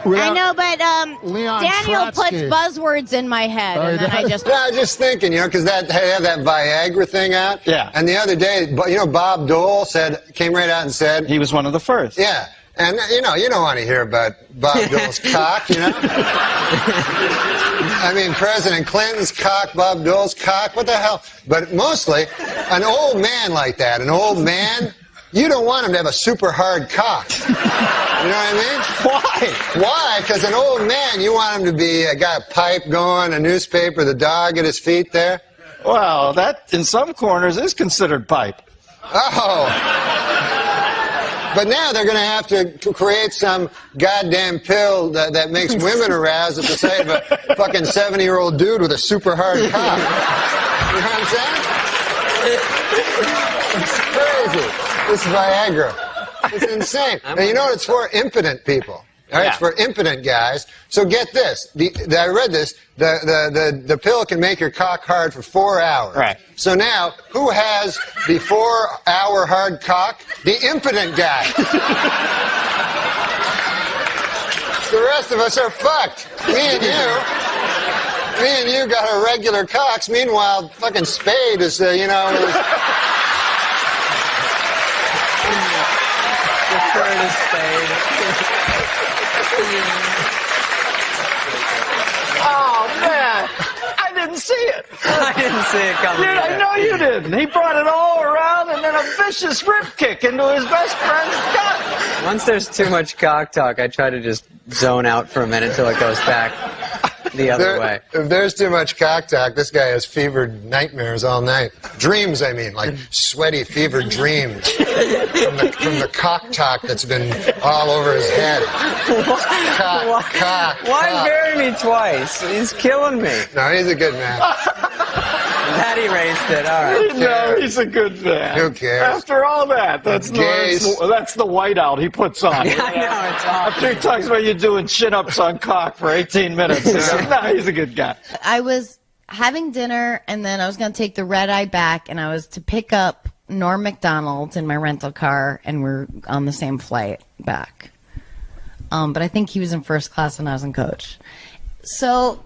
I know, but Leon Daniel Trotsky. puts buzzwords in my head, and then I just... No, I was just thinking, because they had that Viagra thing out. Yeah. And the other day, Bob Dole came right out and said... He was one of the first. Yeah. And, you don't want to hear about Bob Dole's cock, I mean, President Clinton's cock, Bob Dole's cock, what the hell? But mostly, an old man like that, you don't want him to have a super hard cock. You know what I mean? Why? Why? Because an old man, you want him to be got a pipe going, a newspaper, the dog at his feet there. Well, that in some corners is considered pipe. Oh. But now they're going to have to create some goddamn pill that makes women aroused at the sight of a fucking 70-year-old dude with a super hard cock. You know what I'm saying? It's crazy. This Viagra. It's insane. And you know what it's for? Impotent people. All right, It's for impotent guys. So get this. I read this. The pill can make your cock hard for 4 hours. Right. So now, who has the 4-hour hard cock? The impotent guy. The rest of us are fucked. Me and you got our regular cocks. Meanwhile, fucking Spade is, Oh, man. I didn't see it. I didn't see it coming. Dude, I know you didn't. He brought it all around and then a vicious rip kick into his best friend's gut. Once there's too much cock talk, I try to just zone out for a minute until it goes back the other way. If there's too much cock talk, this guy has fevered nightmares all night. Dreams, I mean, like sweaty, fevered dreams from the cock talk that's been all over his head. Why bury me twice? He's killing me. No, he's a good man. That erased it. All right. No, he's a good man. Who cares? After all that, that's the whiteout he puts on. Yeah, I know, it's awesome. After he talks about you doing chin-ups on cock for 18 minutes. He's a good guy. I was having dinner, and then I was going to take the red eye back, and I was to pick up Norm MacDonald in my rental car, and we're on the same flight back. But I think he was in first class when I was in coach. So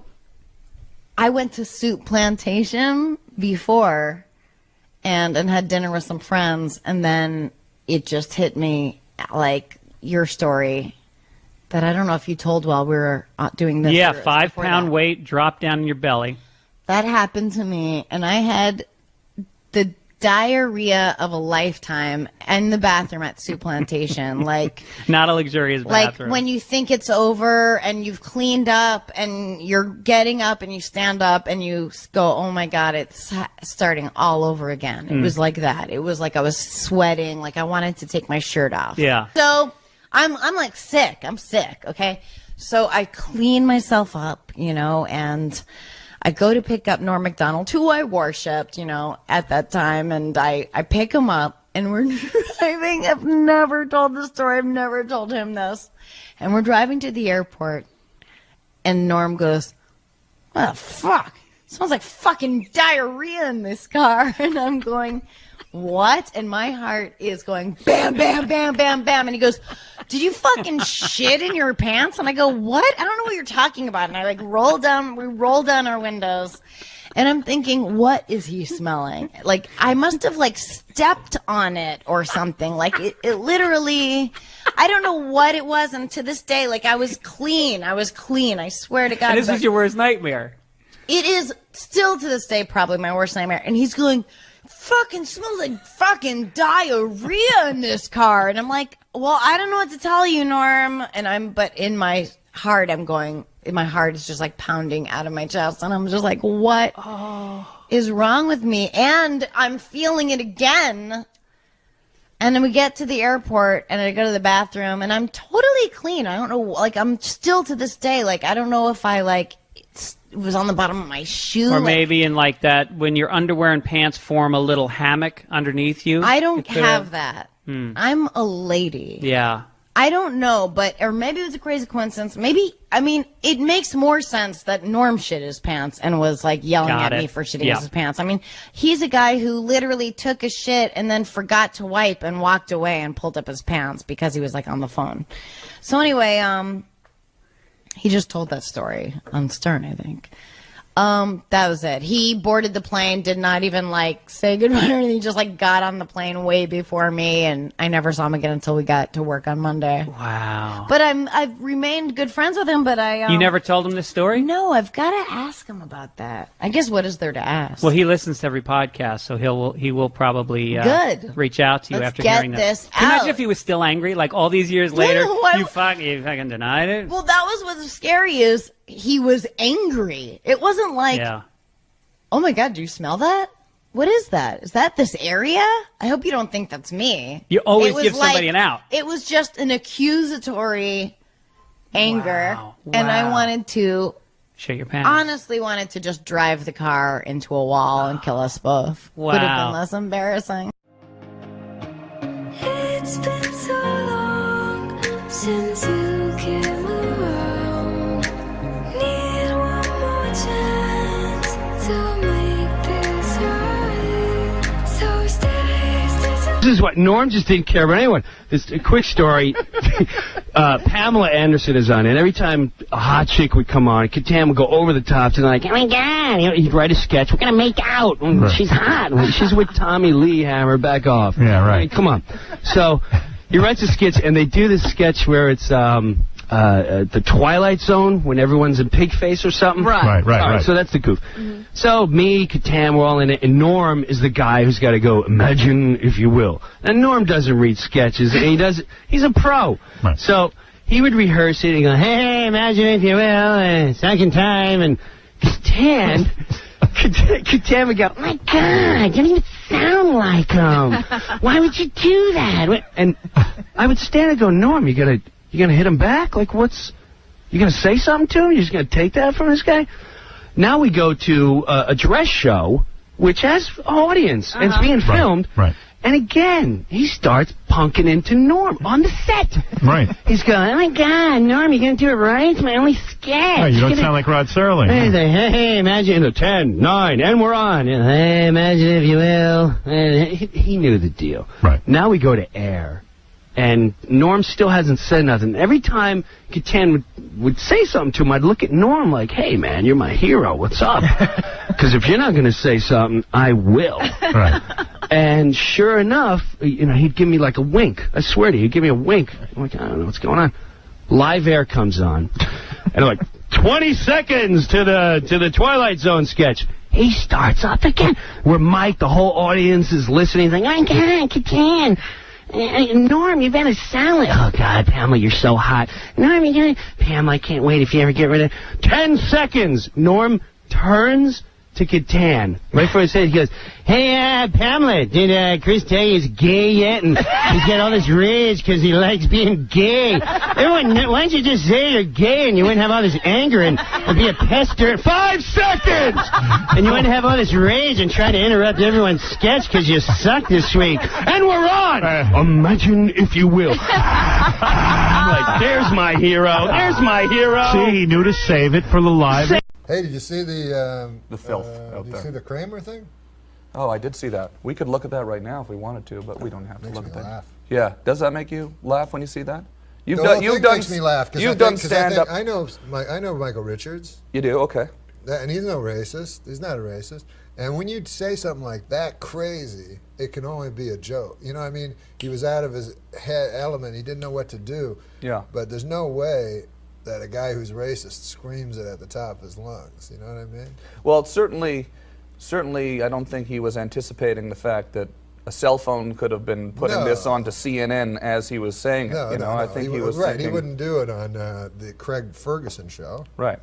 I went to Soup Plantation before and had dinner with some friends, and then it just hit me like your story that I don't know if you told while we were doing this. Yeah, 5-pound weight dropped down in your belly. That happened to me, and I had the diarrhea of a lifetime in the bathroom at Soup Plantation. Like, not a luxurious bathroom. Like when you think it's over and you've cleaned up and you're getting up and you stand up and you go, oh my God, it's starting all over again. It was like that. It was like I was sweating, like I wanted to take my shirt off. Yeah. So I'm like sick. I'm sick. Okay. So I clean myself up, and I go to pick up Norm MacDonald, who I worshipped, at that time, and I pick him up, and we're driving. I've never told this story. I've never told him this. And we're driving to the airport, and Norm goes, what the fuck? It smells like fucking diarrhea in this car. And I'm going, what? And my heart is going bam, bam, bam, bam, bam. And he goes, did you fucking shit in your pants? And I go, what? I don't know what you're talking about. And I we roll down our windows. And I'm thinking, what is he smelling? Like, I must have stepped on it or something. Like it literally, I don't know what it was. And to this day, I was clean. I swear to God. And this was your worst nightmare. It is still to this day probably my worst nightmare. And he's going, fucking smells like fucking diarrhea in this car. And I'm like, well, I don't know what to tell you, Norm. But in my heart, my heart is just pounding out of my chest. And I'm just like, what is wrong with me? And I'm feeling it again. And then we get to the airport and I go to the bathroom and I'm totally clean. I don't know, I'm still to this day, I don't know if it was on the bottom of my shoe. Or maybe in that when your underwear and pants form a little hammock underneath you. I don't have that. I'm a lady. Yeah. I don't know, or maybe it was a crazy coincidence. It makes more sense that Norm shit his pants and was yelling at me for shitting his pants. He's a guy who literally took a shit and then forgot to wipe and walked away and pulled up his pants because he was on the phone. So anyway, he just told that story on Stern, I think. That was it. He boarded the plane, did not even say goodbye or anything. He just got on the plane way before me, and I never saw him again until we got to work on Monday. Wow. But I've remained good friends with him. But you never told him this story? No, I've got to ask him about that. I guess what is there to ask? Well, he listens to every podcast, so he will probably reach out to you after hearing that. Let's get this Can you out. imagine if he was still angry, all these years later? You fucking denied it. Well, that was what's scary is. He was angry. It wasn't oh my God, do you smell that? What is that? Is that this area? I hope you don't think that's me. You always give somebody an out. It was just an accusatory anger. Wow. And I wanted to, shit your pants. honestly wanted to just drive the car into a wall and kill us both. Wow. Would have been less embarrassing. It's been so long since you came around. Need one more chance to make this right. So stay. This is what Norm just didn't care about anyone. This a quick story. Pamela Anderson is on it. Every time a hot chick would come on, Catan would go over the top to oh my God, he'd write a sketch. We're gonna make out. Right. She's hot. She's with Tommy Lee Hammer. Back off. Yeah, right. Come on. So he writes a sketch, and they do this sketch where it's the Twilight Zone when everyone's in pig face or something. Right. So that's the goof. So me, Katam, we're all in it, and Norm is the guy who's got to go, imagine if you will. And Norm doesn't read sketches, and he's a pro. Right. So he would rehearse it and go, hey, imagine if you will, second time, and Katam would go, oh my God, you don't even sound like him. Why would you do that? And I would stand and go, Norm, you gonna hit him back? Like, you gonna say something to him? You just gonna take that from this guy? Now we go to a dress show, which has an audience, and it's being filmed. Right. And again, he starts punking into Norm on the set. Right. He's going, oh my God, Norm, you gonna do it right? It's my only sketch. Right, you don't sound like Rod Serling. He's like, hey, imagine 10, 9, and we're on. Hey, imagine if you will. And he knew the deal. Right. Now we go to air. And Norm still hasn't said nothing. Every time Katan would say something to him, I'd look at Norm like, hey, man, you're my hero. What's up? Because if you're not going to say something, I will. Right. And sure enough, he'd give me like a wink. I swear to you, he'd give me a wink. I'm like, I don't know what's going on. Live air comes on. And I'm like, 20 seconds to the Twilight Zone sketch. He starts up again. We're mic'd, the whole audience is listening. He's like, oh, God, Katan. Norm, you better sound like... Oh, God, Pamela, you're so hot. Norm, Pamela, I can't wait if you ever get rid of... 10 seconds! Norm turns to Katan. Right before his head, he goes, hey, Pamela, did Chris tell you he's gay yet? And he's got all this rage because he likes being gay. Everyone, why don't you just say you're gay and you wouldn't have all this anger and be a pester? 5 seconds! And you wouldn't have all this rage and try to interrupt everyone's sketch because you suck this week. And we're on! Imagine if you will. I'm like, there's my hero. There's my hero. See, he knew to save it for the live. Hey, did you see the filth out did you there? see the Kramer thing? Oh, I did see that. We could look at that right now if we wanted to, but we don't have to Makes look me at that. laugh. Yeah, does that make you laugh when you see that? You've The done. whole You've thing done. makes me laugh. You've done stand up. I know Michael Richards. You do, okay. And he's no racist. He's not a racist. And when you say something like that crazy, it can only be a joke. You know what I mean? He was out of his head element. He didn't know what to do. Yeah. But there's no way that a guy who's racist screams it at the top of his lungs. You know what I mean? Well, certainly, I don't think he was anticipating the fact that a cell phone could have been putting this onto CNN as he was saying it. No, I think he was right. thinking, He wouldn't do it on the Craig Ferguson show. Right.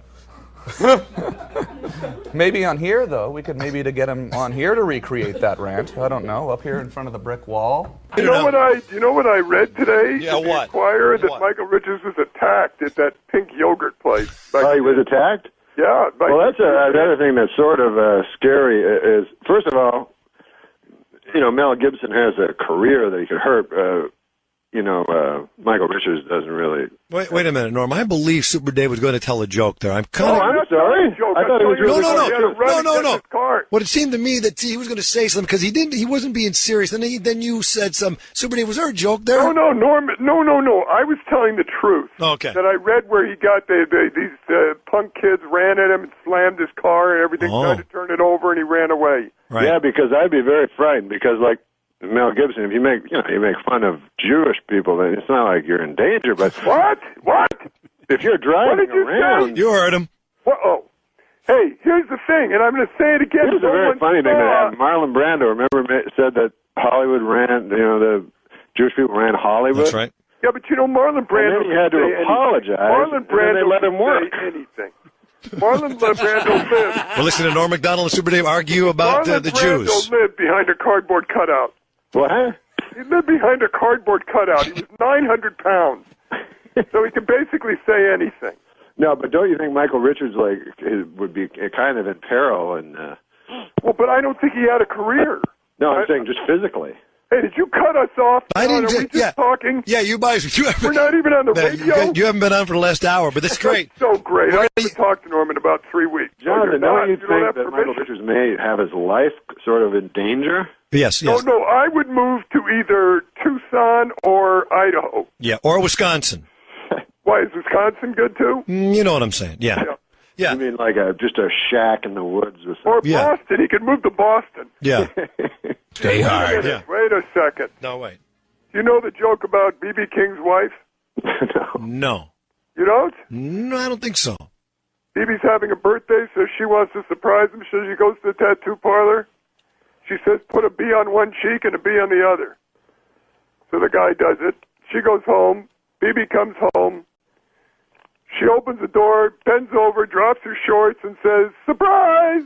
Maybe on here, though. We could maybe to get him on here to recreate that rant. I don't know. Up here in front of the brick wall. You know what I read today? Yeah, in the what? Inquirer that Michael Richards was attacked at that pink yogurt place. Oh, he was attacked? Yeah. Well, that's another thing that's sort of scary is, first of all, Mel Gibson has a career that he could hurt. Michael Richards doesn't really. Wait a minute, Norm. I believe Super Dave was going to tell a joke there. I'm kind of. I'm sorry. I thought it was really No. Well, it seemed to me that he was going to say something because he didn't. He wasn't being serious. And then you said some. Super Dave, was there a joke there? No, Norm. No. I was telling the truth. Okay. That I read where he got these punk kids ran at him and slammed his car and everything, tried to turn it over, and he ran away. Right. Yeah, because I'd be very frightened because Mel Gibson, if you make fun of Jewish people, then it's not like you're in danger. But what? If you're driving around, you heard him. Oh, hey, here's the thing, and I'm going to say it again. Here's a very funny thing that happened. Marlon Brando, remember, said that Hollywood ran. The Jewish people ran Hollywood. That's right. Yeah, but Marlon Brando. And then he had to apologize. Marlon Brando. And they let him work. Anything. Marlon Brando lived. We're listening to Norm MacDonald and Super Dave argue about the Jews. Marlon Brando lived behind a cardboard cutout. What? He lived behind a cardboard cutout. He was 900 pounds. So he could basically say anything. No, but don't you think Michael Richards would be kind of in peril? And well, but I don't think he had a career. No, I'm saying just physically. Hey, did you cut us off? I didn't. Are we just talking? Yeah, you guys. We're not even on the radio. You haven't been on for the last hour, but that's great. So great. I haven't talked to Norm in about 3 weeks. Jonathan, don't you think that Michael Richards may have his life sort of in danger? Yes. No, I would move to either Tucson or Idaho. Yeah, or Wisconsin. Why, is Wisconsin good too? You know what I'm saying? Yeah. You mean like just a shack in the woods or something? Or Boston. He could move to Boston. Yeah. Stay hard. Wait a second. No, wait. You know the joke about B.B. King's wife? No. You don't? No, I don't think so. Phoebe's having a birthday, so she wants to surprise him. So she goes to the tattoo parlor. She says, put a B on one cheek and a B on the other. So the guy does it. She goes home. Phoebe comes home. She opens the door, bends over, drops her shorts, and says, surprise!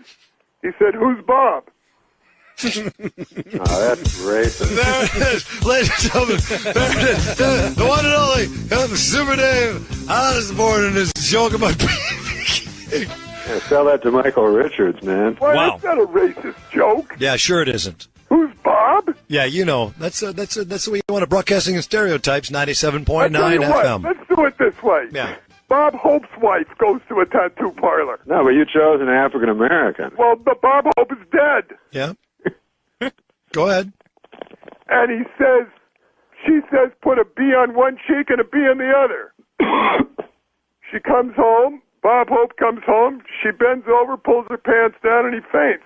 He said, who's Bob? Oh, that's racist. There it is, ladies and gentlemen. There it is. The one and only Super Dave Osborne and his joke about Yeah, sell that to Michael Richards, man. Why, that's not a racist joke. Yeah, sure it isn't. Who's Bob? Yeah, you know, that's the way you want to broadcasting and stereotypes. 97.9 I'll tell you what, FM. let's do it this way. Yeah. Bob Hope's wife goes to a tattoo parlor. No, but you chose an African American. Well, but Bob Hope is dead. Yeah. Go ahead. And she says, put a B on one cheek and a B on the other. She comes home. Bob Hope comes home. She bends over, pulls her pants down, and he faints.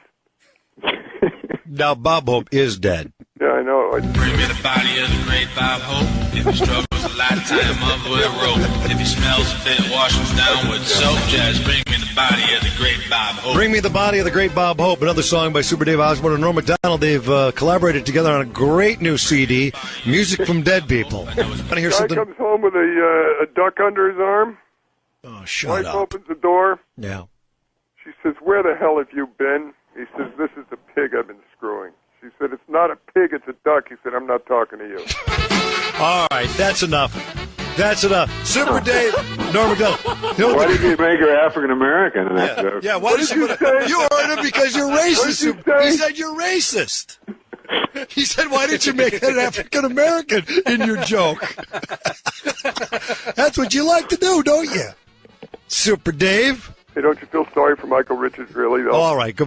Now, Bob Hope is dead. Yeah, I know. Bring me the body of the great Bob Hope. If he struggles a lifetime of a rope. If he smells a bit, wash him down with soap. Just bring me the body of the great Bob Hope. Bring Me the Body of the Great Bob Hope, another song by Super Dave Osborne and Norm MacDonald. They've collaborated together on a great new CD, Music from Dead People. Want to hear Guy something? comes home with a duck under his arm. Oh, shut Wife up. opens the door. Yeah. She says, where the hell have you been? He says, this is the pig I've been screwing. She said, it's not a pig, it's a duck. He said, I'm not talking to you. All right, that's enough. That's enough. Super Dave, Norm MacDonald. Why did you make her African American in that joke? Yeah, why did you say? You heard him because you're racist. He said you're racist. He said, why didn't you make an African American in your joke? That's what you like to do, don't you? Super Dave. Hey, don't you feel sorry for Michael Richards, really, though? All right, go.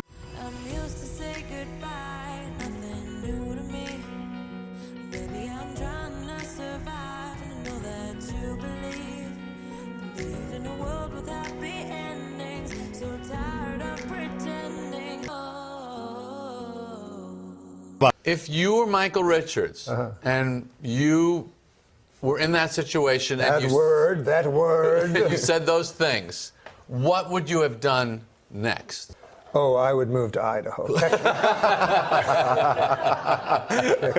If you were Michael Richards and you were in that situation and That word. you said those things, what would you have done next? Oh, I would move to Idaho.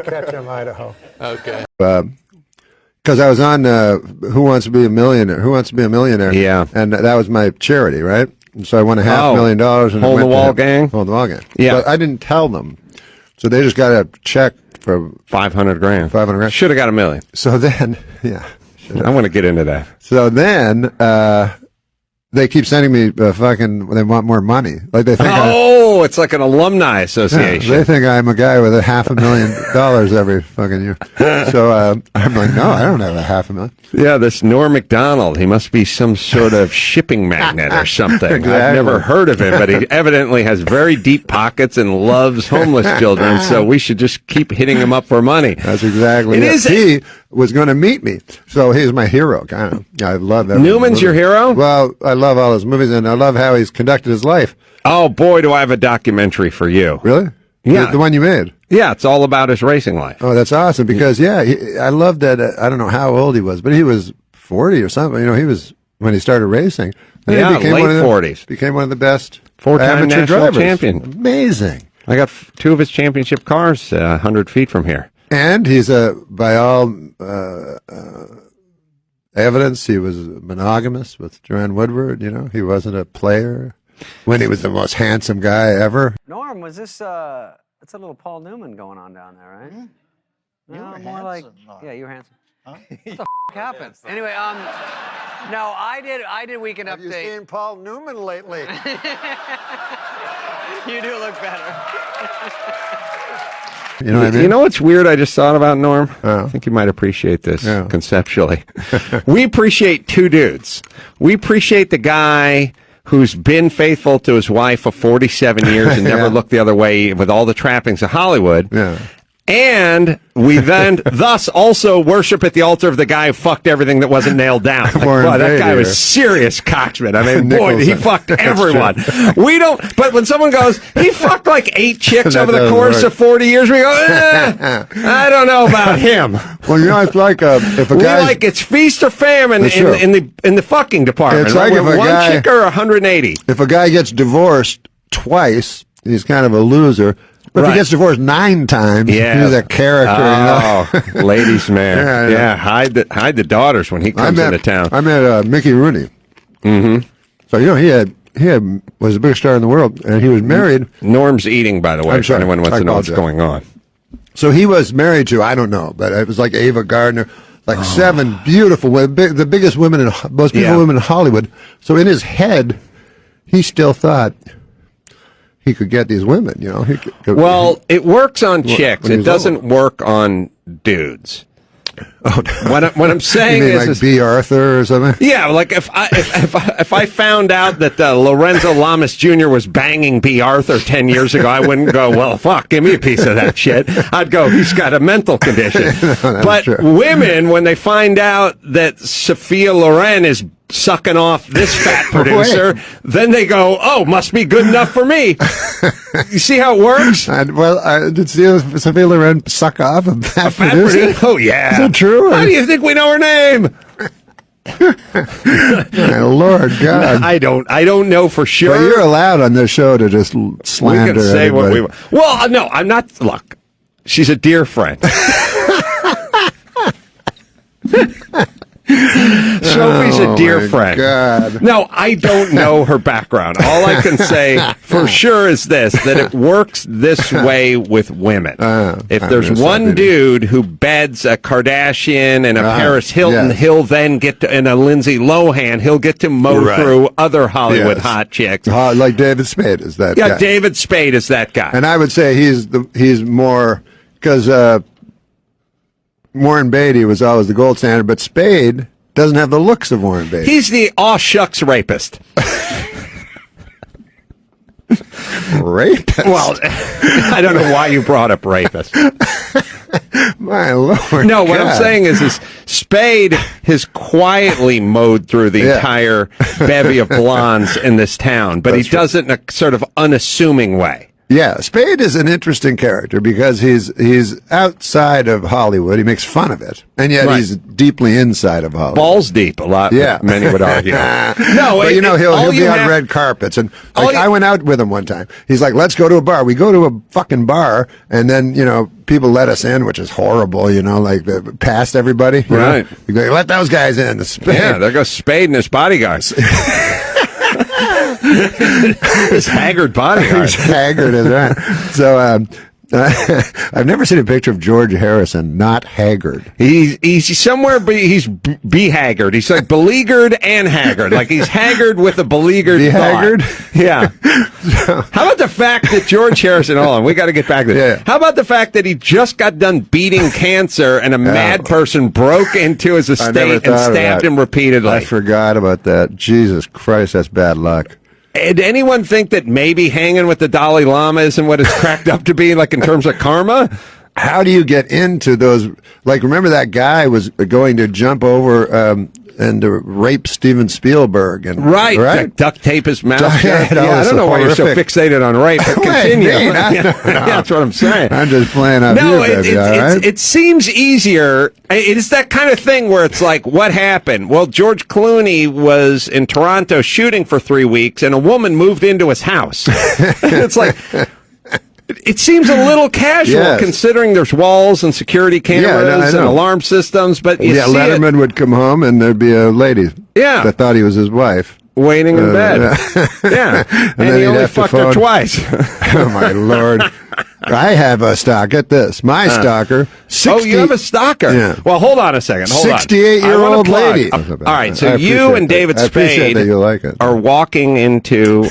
Ketchum, Idaho. Okay. Because I was on Who Wants to Be a Millionaire? Yeah. And that was my charity, right? And so I won $500,000. And Hole in the Wall gang? Hole in the Wall gang. Yeah. But I didn't tell them. So they just got a check for $500,000. $500,000. Should have got $1 million. So then, yeah. I want to get into that. So then, they keep sending me they want more money. Like they think it's like an alumni association. Yeah, they think I'm a guy with $500,000 every fucking year. So I'm like, no, I don't have $500,000. Yeah, this Norm MacDonald, he must be some sort of shipping magnate or something. Exactly. I've never heard of him, but he evidently has very deep pockets and loves homeless children, so we should just keep hitting him up for money. That's exactly it. He was going to meet me, so he's my hero, kind of. I love that. Newman's your hero? Well, I love all his movies, and I love how he's conducted his life. Oh, boy, do I have a documentary for you. Really? Yeah. The one you made? Yeah, it's all about his racing life. Oh, that's awesome, because, I love that. I don't know how old he was, but he was 40 or something. You know, he was, when he started racing. Yeah, late 40s. Became one of the best four-time amateur national drivers. champion. Amazing. I got 2 of his championship cars 100 feet from here. And he's by all evidence, he was monogamous with Joanne Woodward. You know, he wasn't a player when he was the most handsome guy ever. Norm, was this, it's a little Paul Newman going on down there, right? You were more like, handsome. yeah, you were handsome. Huh? What the happened? Anyway, no, I did Weekend Have Update. you seen Paul Newman lately? You do look better. You know what I mean? You know what's weird I just thought about, Norm? I think you might appreciate this conceptually. We appreciate 2 dudes. We appreciate the guy who's been faithful to his wife for 47 years and never looked the other way with all the trappings of Hollywood. Yeah. And we then thus also worship at the altar of the guy who fucked everything that wasn't nailed down. Like, boy, that guy was serious cocksman. I mean, boy, he fucked everyone. We don't, but when someone goes, he fucked like 8 chicks over the course of 40 years, we go, I don't know about him. Well, you know, it's like if a guy it's feast or famine in the fucking department. It's like if a one guy, chick or 180. If a guy gets divorced twice, he's kind of a loser. But if he gets divorced 9 times, he's a character. You know? Ladies' man. Yeah, hide the daughters when he comes into town. I met Mickey Rooney. Mm-hmm. So, you know, he was the biggest star in the world, and he was married. Norm's eating, by the way, if anyone wants to know what's going on. So he was married to, I don't know, but it was like Ava Gardner, like 7 beautiful women, the biggest women, most beautiful women in Hollywood. So in his head, he still thought he could get these women, you know. It works on chicks. It doesn't work on dudes. Oh, what I'm saying you mean is like B. Arthur or something. Yeah, like if I found out that Lorenzo Lamas Jr. was banging B. Arthur 10 years ago, I wouldn't go, well, fuck, give me a piece of that shit. I'd go, he's got a mental condition. But women, when they find out that Sophia Loren is sucking off this fat producer, then they go, oh, must be good enough for me. You see how it works? Did Sophia Loren suck off a fat producer? Oh, yeah. Is that true? How do you think we know her name? My Lord God. I don't know for sure. But you're allowed on this show to just slander we can say everybody. what we want. Well, no, I'm not. Look, she's a dear friend. Sophie's a dear friend. God. No, I don't know her background. All I can say for sure is this, that it works this way with women. If there's one dude who beds a Kardashian and a Paris Hilton, he'll then get to, and a Lindsay Lohan, he'll get to mow through other Hollywood hot chicks. Like David Spade is that guy. Yeah, David Spade is that guy. And I would say he's more, because Warren Beatty was always the gold standard, but Spade doesn't have the looks of Warren Beatty. He's the aw shucks rapist. Rapist? Well, I don't know why you brought up rapist. My Lord. No, what God. I'm saying is Spade has quietly mowed through the entire bevy of blondes in this town, but he does it in a sort of unassuming way. Yeah, Spade is an interesting character because he's outside of Hollywood. He makes fun of it, and yet he's deeply inside of Hollywood. Balls deep, a lot. Yeah, many would argue. No, but he'll be on red carpets, and I went out with him one time. He's like, "Let's go to a bar." We go to a fucking bar, and then people let us in, which is horrible. Like past everybody. You know? You go, let those guys in. Yeah, there goes Spade and his bodyguards. His haggard bodyguard. He's haggard as that. So I've never seen a picture of George Harrison not haggard. He's somewhere, he's be-haggard. He's like beleaguered and haggard. Like he's haggard with a beleaguered Be-haggard? Yeah. How about the fact that George Harrison, hold on, we got to get back to this. How about the fact that he just got done beating cancer and a mad person broke into his estate and stabbed him repeatedly? I forgot about that. Jesus Christ, that's bad luck. Did anyone think that maybe hanging with the Dalai Lama isn't what it's cracked up to be, like in terms of karma? How do you get into those? Like, remember that guy was going to jump over and to rape Steven Spielberg. Right? Duct tape his mouth. I don't know why you're so fixated on rape, but continue. That's what I'm saying. I'm just playing up here, baby, all right? It seems easier. It's that kind of thing where it's like, what happened? Well, George Clooney was in Toronto shooting for 3 weeks, and a woman moved into his house. It's like... It seems a little casual considering there's walls and security cameras and alarm systems, but Letterman would come home and there'd be a lady that thought he was his wife. Waiting in bed. And he only fucked her twice. Oh, my Lord. I have a stalker. Get this. My stalker. Oh, you have a stalker? Yeah. Well, hold on a second. 68-year-old lady. All right, so you and David Spade are walking into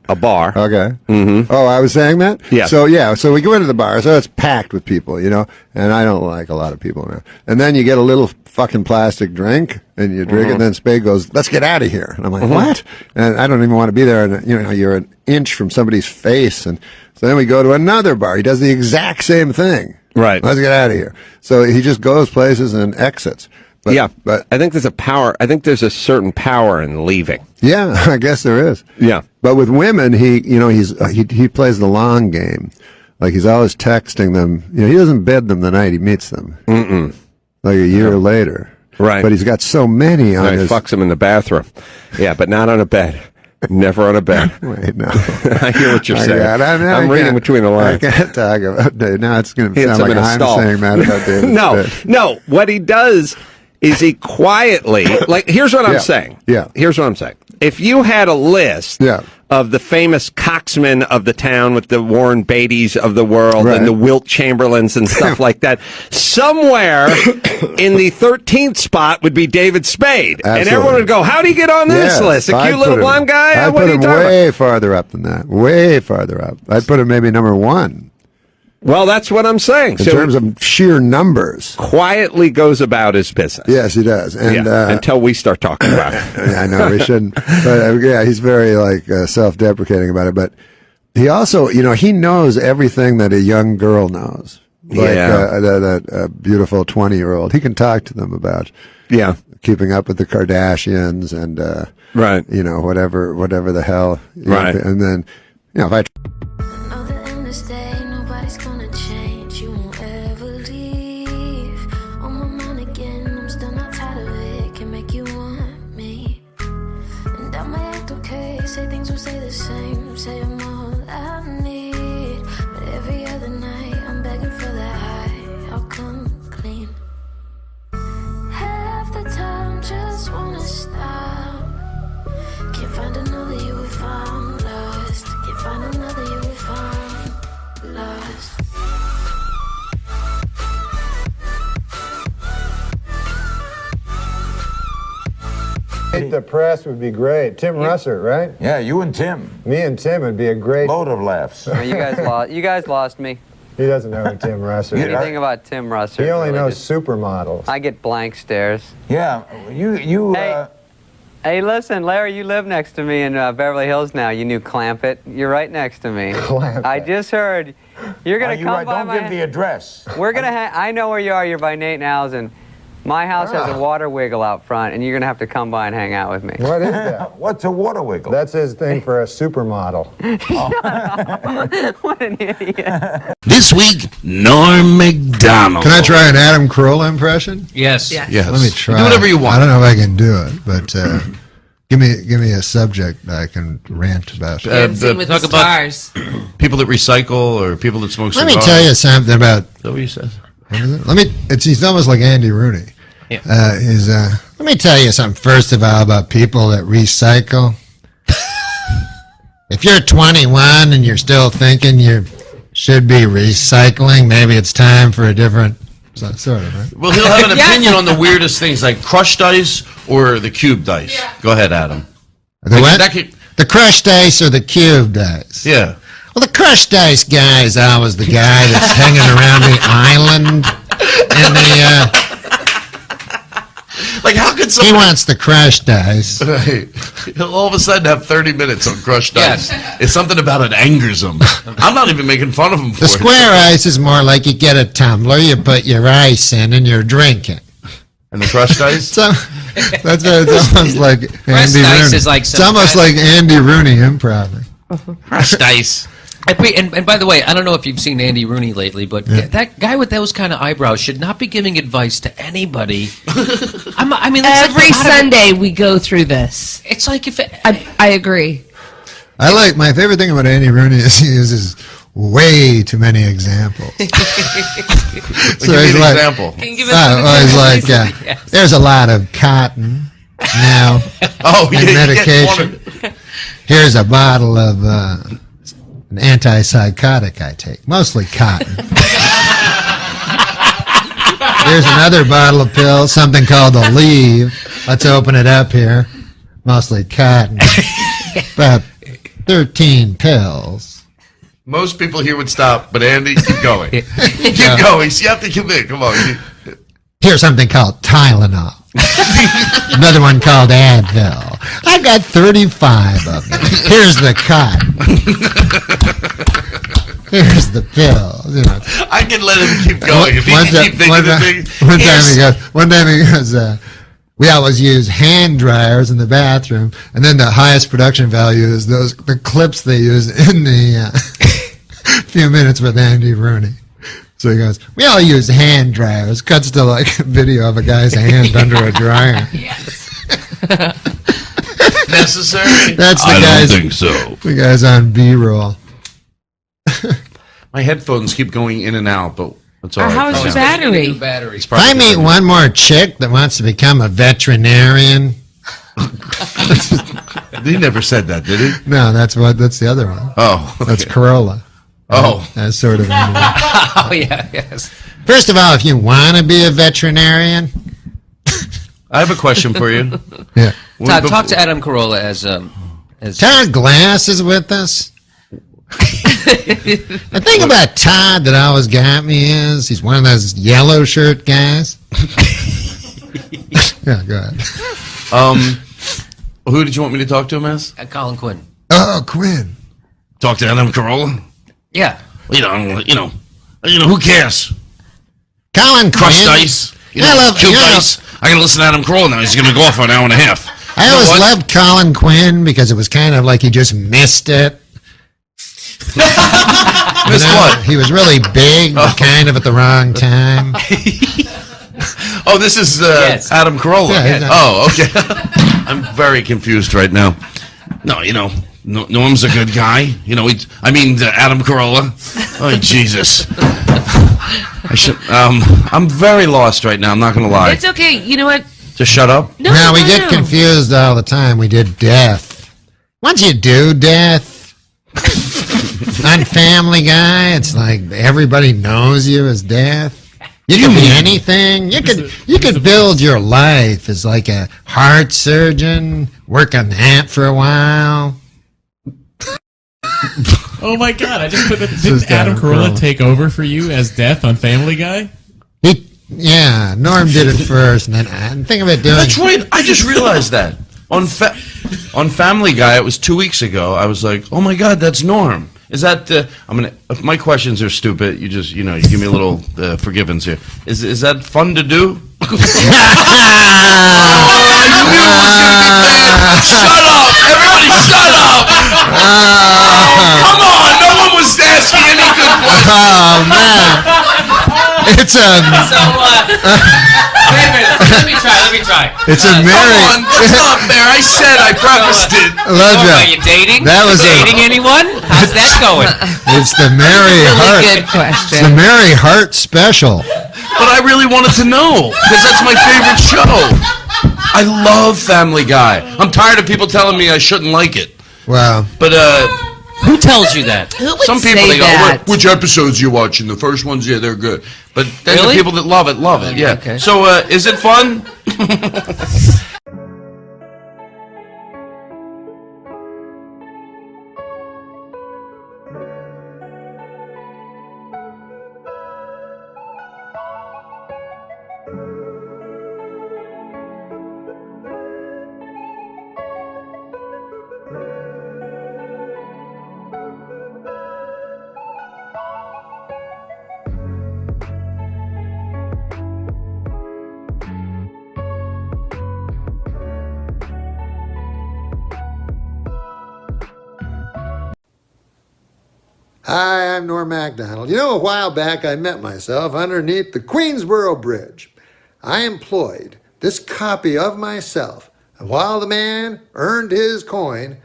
a bar. Okay. Mm-hmm. Oh, I was saying that? Yeah. So we go into the bar. So it's packed with people, and I don't like a lot of people now. And then you get a little fucking plastic drink, and you drink it, and then Spade goes, let's get out of here. And I'm like, what? And I don't even want to be there. And, you're an inch from somebody's face. And so then we go to another bar. He does the exact same thing. Right. Let's get out of here. So he just goes places and exits. But I think there's a power. I think there's a certain power in leaving. Yeah, I guess there is. Yeah. But with women, he plays the long game. Like he's always texting them. He doesn't bed them the night he meets them. Like a year later. Right. But he's got so many on He his... fucks them in the bathroom. Yeah, but not on a bed. Never on a bed. Wait, no. I hear what you're saying. I'm reading between the lines. I can't talk about Dave. Now it's going to Hits sound him like in a I'm stall. saying that about David. No. What he does is he quietly, like, here's what I'm saying. Yeah. Here's what I'm saying. If you had a list of the famous coxmen of the town with the Warren Beatty's of the world and the Wilt Chamberlains and stuff like that, somewhere in the 13th spot would be David Spade. Absolutely. And everyone would go, how do you get on this list? A cute little blonde guy? I'd What put are you him talking way about? farther up than that. Way farther up. I'd put him maybe number 1. Well, that's what I'm saying. In terms of sheer numbers. Quietly goes about his business. Yes, he does. And until we start talking about it. I know we shouldn't. But he's very self-deprecating about it. But he also, he knows everything that a young girl knows. Like that beautiful 20-year-old. He can talk to them about keeping up with the Kardashians and whatever the hell. Right. And then if I Nobody's gonna change, you won't ever leave. On my mind again, I'm still not tired of it. Can make you want me. And I might act okay, say things will stay the same. Say I'm all I need. But every other night, I'm begging for that high. I'll come clean. Half the time, just wanna stop. Can't find another you if I'm lost. Can't find another you if I'm lost. The press would be great. Tim Russert, right? Yeah, you and Tim. Me and Tim would be a great load of laughs. You guys lost me. He doesn't know who Tim Russert is. Anything about Tim Russert? He only really knows just- supermodels. I get blank stares. Yeah, you. Hey, listen, Larry, you live next to me in Beverly Hills now. You knew Clampett. You're right next to me. Clampett. I just heard you're gonna Are you come right? by Don't my. give the address. We're gonna. I know where you are. You're by Nate Now's, and my house has a water wiggle out front, and you're gonna have to come by and hang out with me. What is that? What's a water wiggle? That's his thing for a supermodel. What an idiot. This week, Norm MacDonald. Can I try an Adam Carolla impression? Yes. Yes. Let me try. Do whatever you want. I don't know if I can do it, but give me a subject that I can rant about. Talk about people that recycle or people that smoke Let cigars. me tell you something about. Is that what you said? What is it? He's almost like Andy Rooney. Yeah. Let me tell you something first of all about people that recycle. If you're 21 and you're still thinking you should be recycling, maybe it's time for a different sort of, right? Well, he'll have an opinion on the weirdest things, like crushed ice or the cubed ice. Go ahead, Adam. The what? The crushed ice or the cubed ice? Yeah. Well, the crushed ice guy is always the guy that's hanging around the island and the Like, how could he someone... wants the crushed ice. Right. He'll all of a sudden have 30 minutes on crushed ice. It's something about it angers him. I'm not even making fun of him for The it. square ice is more like you get a tumbler, you put your ice in, and you're drinking. And the crushed ice? So that's it's almost like Andy ice Rooney. is like It's some almost kind like Andy Rooney improv. Crushed ice. And by the way, I don't know if you've seen Andy Rooney lately, but that guy with those kind of eyebrows should not be giving advice to anybody. I mean, it's every Sunday we go through this. It's like if I agree. I like my favorite thing about Andy Rooney is he uses way too many examples. Give me an example. Can you give us he's like, Yes. there's a lot of cotton now. Oh, and yeah, medication. Here's a bottle of an antipsychotic I take, mostly cotton. Here's another bottle of pills, something called Aleve. Let's open it up here. Mostly cotton. About 13 pills. Most people here would stop, but Andy, keep going. Keep going. You have to commit. Come on. Here's something called Tylenol. Another one called Advil. I've got 35 of them. Here's the cotton. Here's the pill. You know. I can let him keep going. If he One can time- keep thinking one of time- things. One time he goes, we always use hand dryers in the bathroom, and then the highest production value is the clips they use in the few minutes with Andy Rooney. So he goes, we all use hand dryers. Cuts to like a video of a guy's hand under a dryer. Necessary? That's the I guys. don't think so. The guy's on B-roll. My headphones keep going in and out, but it's all right. How's your battery? It's If I probably meet one more chick that wants to become a veterinarian. He never said that, did he? No, that's the other one. Oh, okay. That's Corolla. Oh. That's sort of. Oh yeah, yes. First of all, if you want to be a veterinarian, I have a question for you. Yeah. Todd, talk to Adam Carolla as Todd Glass is with us. The thing about Todd that always got me is he's one of those yellow shirt guys. Yeah, go ahead. Who did you want me to talk to him as? Colin Quinn. Oh, Quinn. Talk to Adam Carolla? Yeah. You know, who cares? Colin Crushed Quinn. ice. Cubed ice. I can listen to Adam Carolla now. He's going to go off for an hour and a half. I always loved Colin Quinn because it was kind of like he just missed it. Missed what? He was really big, but kind of at the wrong time. Oh, this is Adam Carolla. Yeah, oh, okay. I'm very confused right now. No, Norm's a good guy. Adam Carolla. Oh, Jesus. I'm very lost right now. I'm not going to lie. It's okay. You know what? Just shut up. No, we get confused all the time. We did death. Once you do death on Family Guy, it's like everybody knows you as death. You can be anything. You could build your life as like a heart surgeon, work on that for a while. Oh my God! I just put it. Didn't Adam Carolla take over for you as Death on Family Guy? Yeah, Norm did it first, and then think of it doing. That's right. I just realized that on Family Guy. It was 2 weeks ago. I was like, oh my God, that's Norm. Is that? If my questions are stupid, you just you give me a little forgiveness here. Is that fun to do? I knew it was gonna be bad. Shut up! Everybody, shut up! Come on! No one was asking any good questions. Oh man! It's a. Wait a minute. Let me try. It's a Mary. Come on, stop there. I said I prefaced it. Are you dating? That was dating anyone? How's that going? It's the Mary Hart. Good question. It's the Mary Hart special. But I really wanted to know because that's my favorite show. I love Family Guy. I'm tired of people telling me I shouldn't like it. Wow. But who tells you that? Who would some people say they go, that? which episodes you watching? The first ones, yeah, they're good. But then Really? the people that love it, yeah. Okay. So is it fun? Hi, I'm Norm MacDonald. You know, a while back I met myself underneath the Queensboro Bridge. I employed this copy of myself, and while the man earned his coin,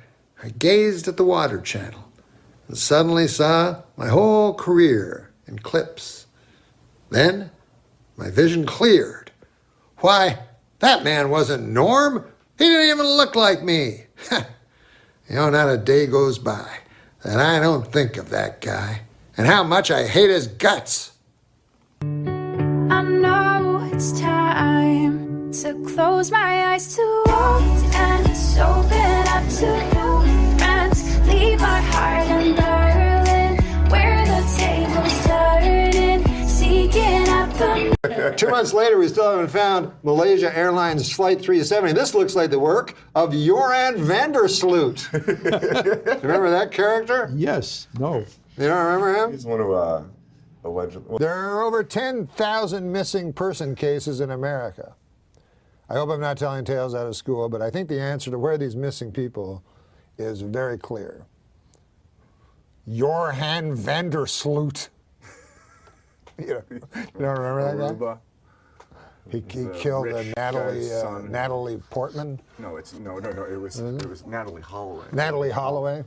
I gazed at the water channel and suddenly saw my whole career in clips. Then my vision cleared. Why, that man wasn't Norm. He didn't even look like me. Not a day goes by that I don't think of that guy and how much I hate his guts. I know it's time to close my eyes to old ends, open up to new friends, leave my heart in Berlin, where the tables turning, seeking out the 2 months later, we still haven't found Malaysia Airlines Flight 370. This looks like the work of Joran Vandersloot. Remember that character? Yes. No. You don't remember him? He's one who allegedly. There are over 10,000 missing person cases in America. I hope I'm not telling tales out of school, but I think the answer to where these missing people is very clear. Johan Vandersloot. You don't remember that guy? He killed Natalie Portman. No, it was Natalie Holloway. Natalie Holloway.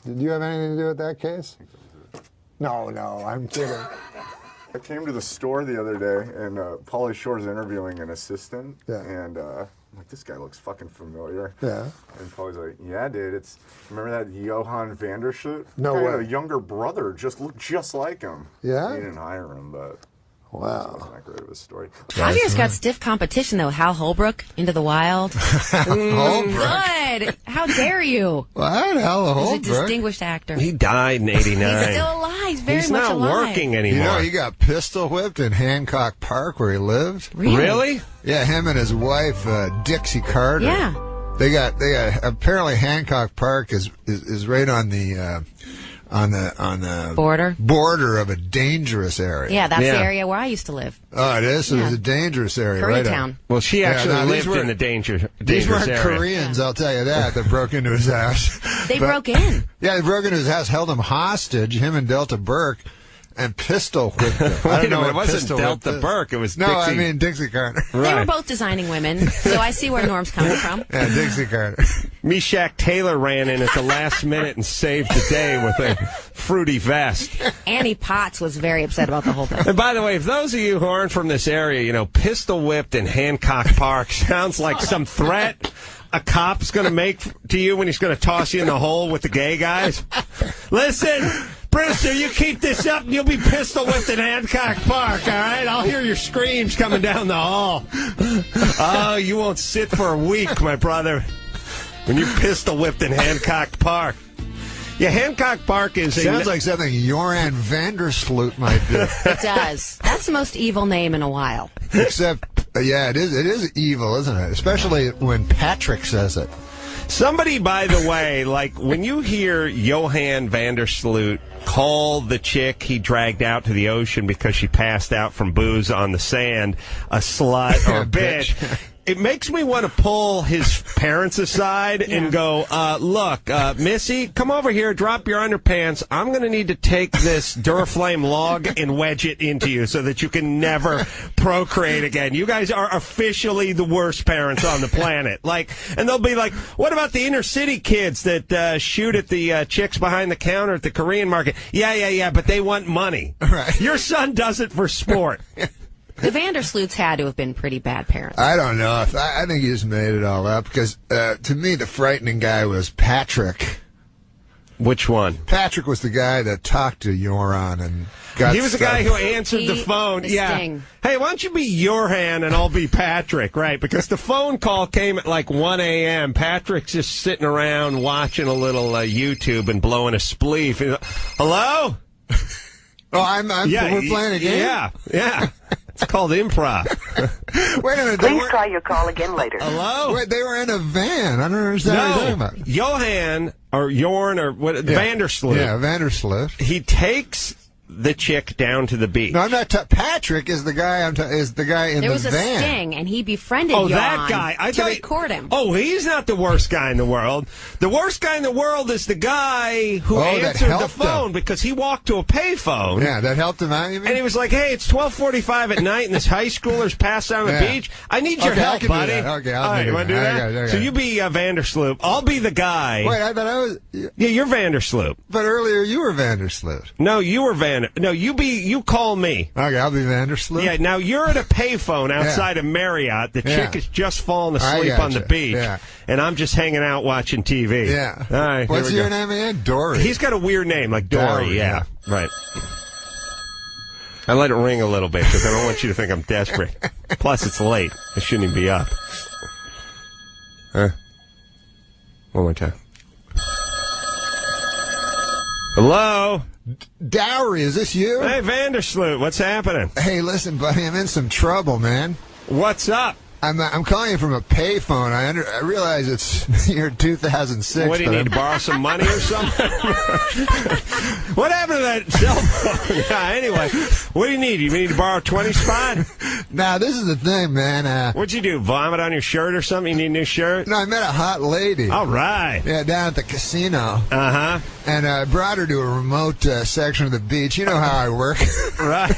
Did you have anything to do with that case? No, I'm kidding. I came to the store the other day, and Pauly Shore's interviewing an assistant, and I'm like, this guy looks fucking familiar. Yeah. And Pauly's like, yeah, dude, remember that Johan Vandersloot? No guy way. had a younger brother, looked just like him. Yeah? He didn't hire him, but wow. It wasn't that great of a story. Javier's got stiff competition, though. Hal Holbrook, Into the Wild. Good. How dare you? What? Hal Holbrook? He's a distinguished actor. He died in 89. He's still alive. He's very He's much not alive. working anymore. You know, he got pistol whipped in Hancock Park where he lived. Really? Yeah, him and his wife, Dixie Carter. Yeah. They got apparently Hancock Park is right on the border of a dangerous area. Yeah, that's the area where I used to live. Oh, it is? So it's a dangerous area, right? Koreatown. Well, she actually lived in the dangerous These weren't area. Koreans, I'll tell you that broke into his house. They broke in. Yeah, they broke into his house, held him hostage, him and Delta Burke, and pistol whipped him. Wait a minute, it wasn't Delta Burke, it was No, Dixie. I mean Dixie Carter. They were both designing women, so I see where Norm's coming from. Yeah, Dixie Carter. Meshack Taylor ran in at the last minute and saved the day with a fruity vest. Annie Potts was very upset about the whole thing. And by the way, if those of you who aren't from this area, pistol whipped in Hancock Park sounds like some threat a cop's going to make to you when he's going to toss you in the hole with the gay guys. Listen, Brewster, you keep this up and you'll be pistol whipped in Hancock Park, all right? I'll hear your screams coming down the hall. Oh, you won't sit for a week, my brother, when you're pistol whipped in Hancock Park. Yeah, Hancock Park is Sounds like something Joran Vandersloot might do. It does. That's the most evil name in a while. Except, yeah, it is evil, isn't it? Especially when Patrick says it. Somebody, by the way, like when you hear Johan Vandersloot call the chick he dragged out to the ocean because she passed out from booze on the sand a slut or a bitch, it makes me want to pull his parents aside and go, look, Missy, come over here, drop your underpants. I'm going to need to take this Duraflame log and wedge it into you so that you can never procreate again. You guys are officially the worst parents on the planet. And they'll be like, what about the inner city kids that shoot at the chicks behind the counter at the Korean market? Yeah, but they want money. Right. Your son does it for sport. The Vandersloots had to have been pretty bad parents. I don't know. I think he just made it all up because to me the frightening guy was Patrick. Which one? Patrick was the guy that talked to Joran and got He was the guy who answered the phone. Sting. Hey, why don't you be Johan and I'll be Patrick, right? Because the phone call came at like 1 a.m. Patrick's just sitting around watching a little YouTube and blowing a spleef. He's like, hello? We're playing a game? Yeah. It's called improv. Wait a minute. Please try your call again later. Hello? Wait, they were in a van. I don't understand what you're talking about. Johan or Jorn or what? Vandersloot. Yeah, Vandersloot. He takes the chick down to the beach. No, I'm not. Patrick is the guy. Is the guy in There the was a van. sting, and he befriended Oh, Jan that guy. to record him. Oh, he's not the worst guy in the world. The worst guy in the world is the guy who that answered the helped phone him. because he walked to a payphone. Yeah, that helped him out, you mean? And he was like, hey, it's 12:45 at night and this high schooler's passed out on the beach. I need your Okay, I help, can do buddy. that. Okay, I'll All right, do you want to do that. that? Okay. So you be Vandersloot. I'll be the guy. Wait, I thought I was. Yeah, you're Vandersloot. But earlier you were Vandersloot. No, you were No, you call me. Okay, I'll be Vandersloot. Yeah, now you're at a payphone outside of Marriott. The chick is just falling asleep on the beach. Yeah. And I'm just hanging out watching TV. Yeah. All right. What's here we your go. name again? Dory. He's got a weird name, like Dory. Dory, Yeah. Right. I let it ring a little bit because I don't want you to think I'm desperate. Plus, it's late. I shouldn't even be up. One more time. Hello? Dowry, is this you? Hey, Vandersloot, what's happening? Hey, listen, buddy, I'm in some trouble, man. What's up? I'm calling you from a payphone. I realize it's year 2006. What, do you need to borrow some money or something? What happened to that cell phone? Yeah, anyway, what do you need? You need to borrow 20 spot? Now, this is the thing, man. What'd you do, vomit on your shirt or something? You need a new shirt? No, I met a hot lady. All right. Yeah, down at the casino. Uh-huh. And I brought her to a remote section of the beach. You know how I work. Right.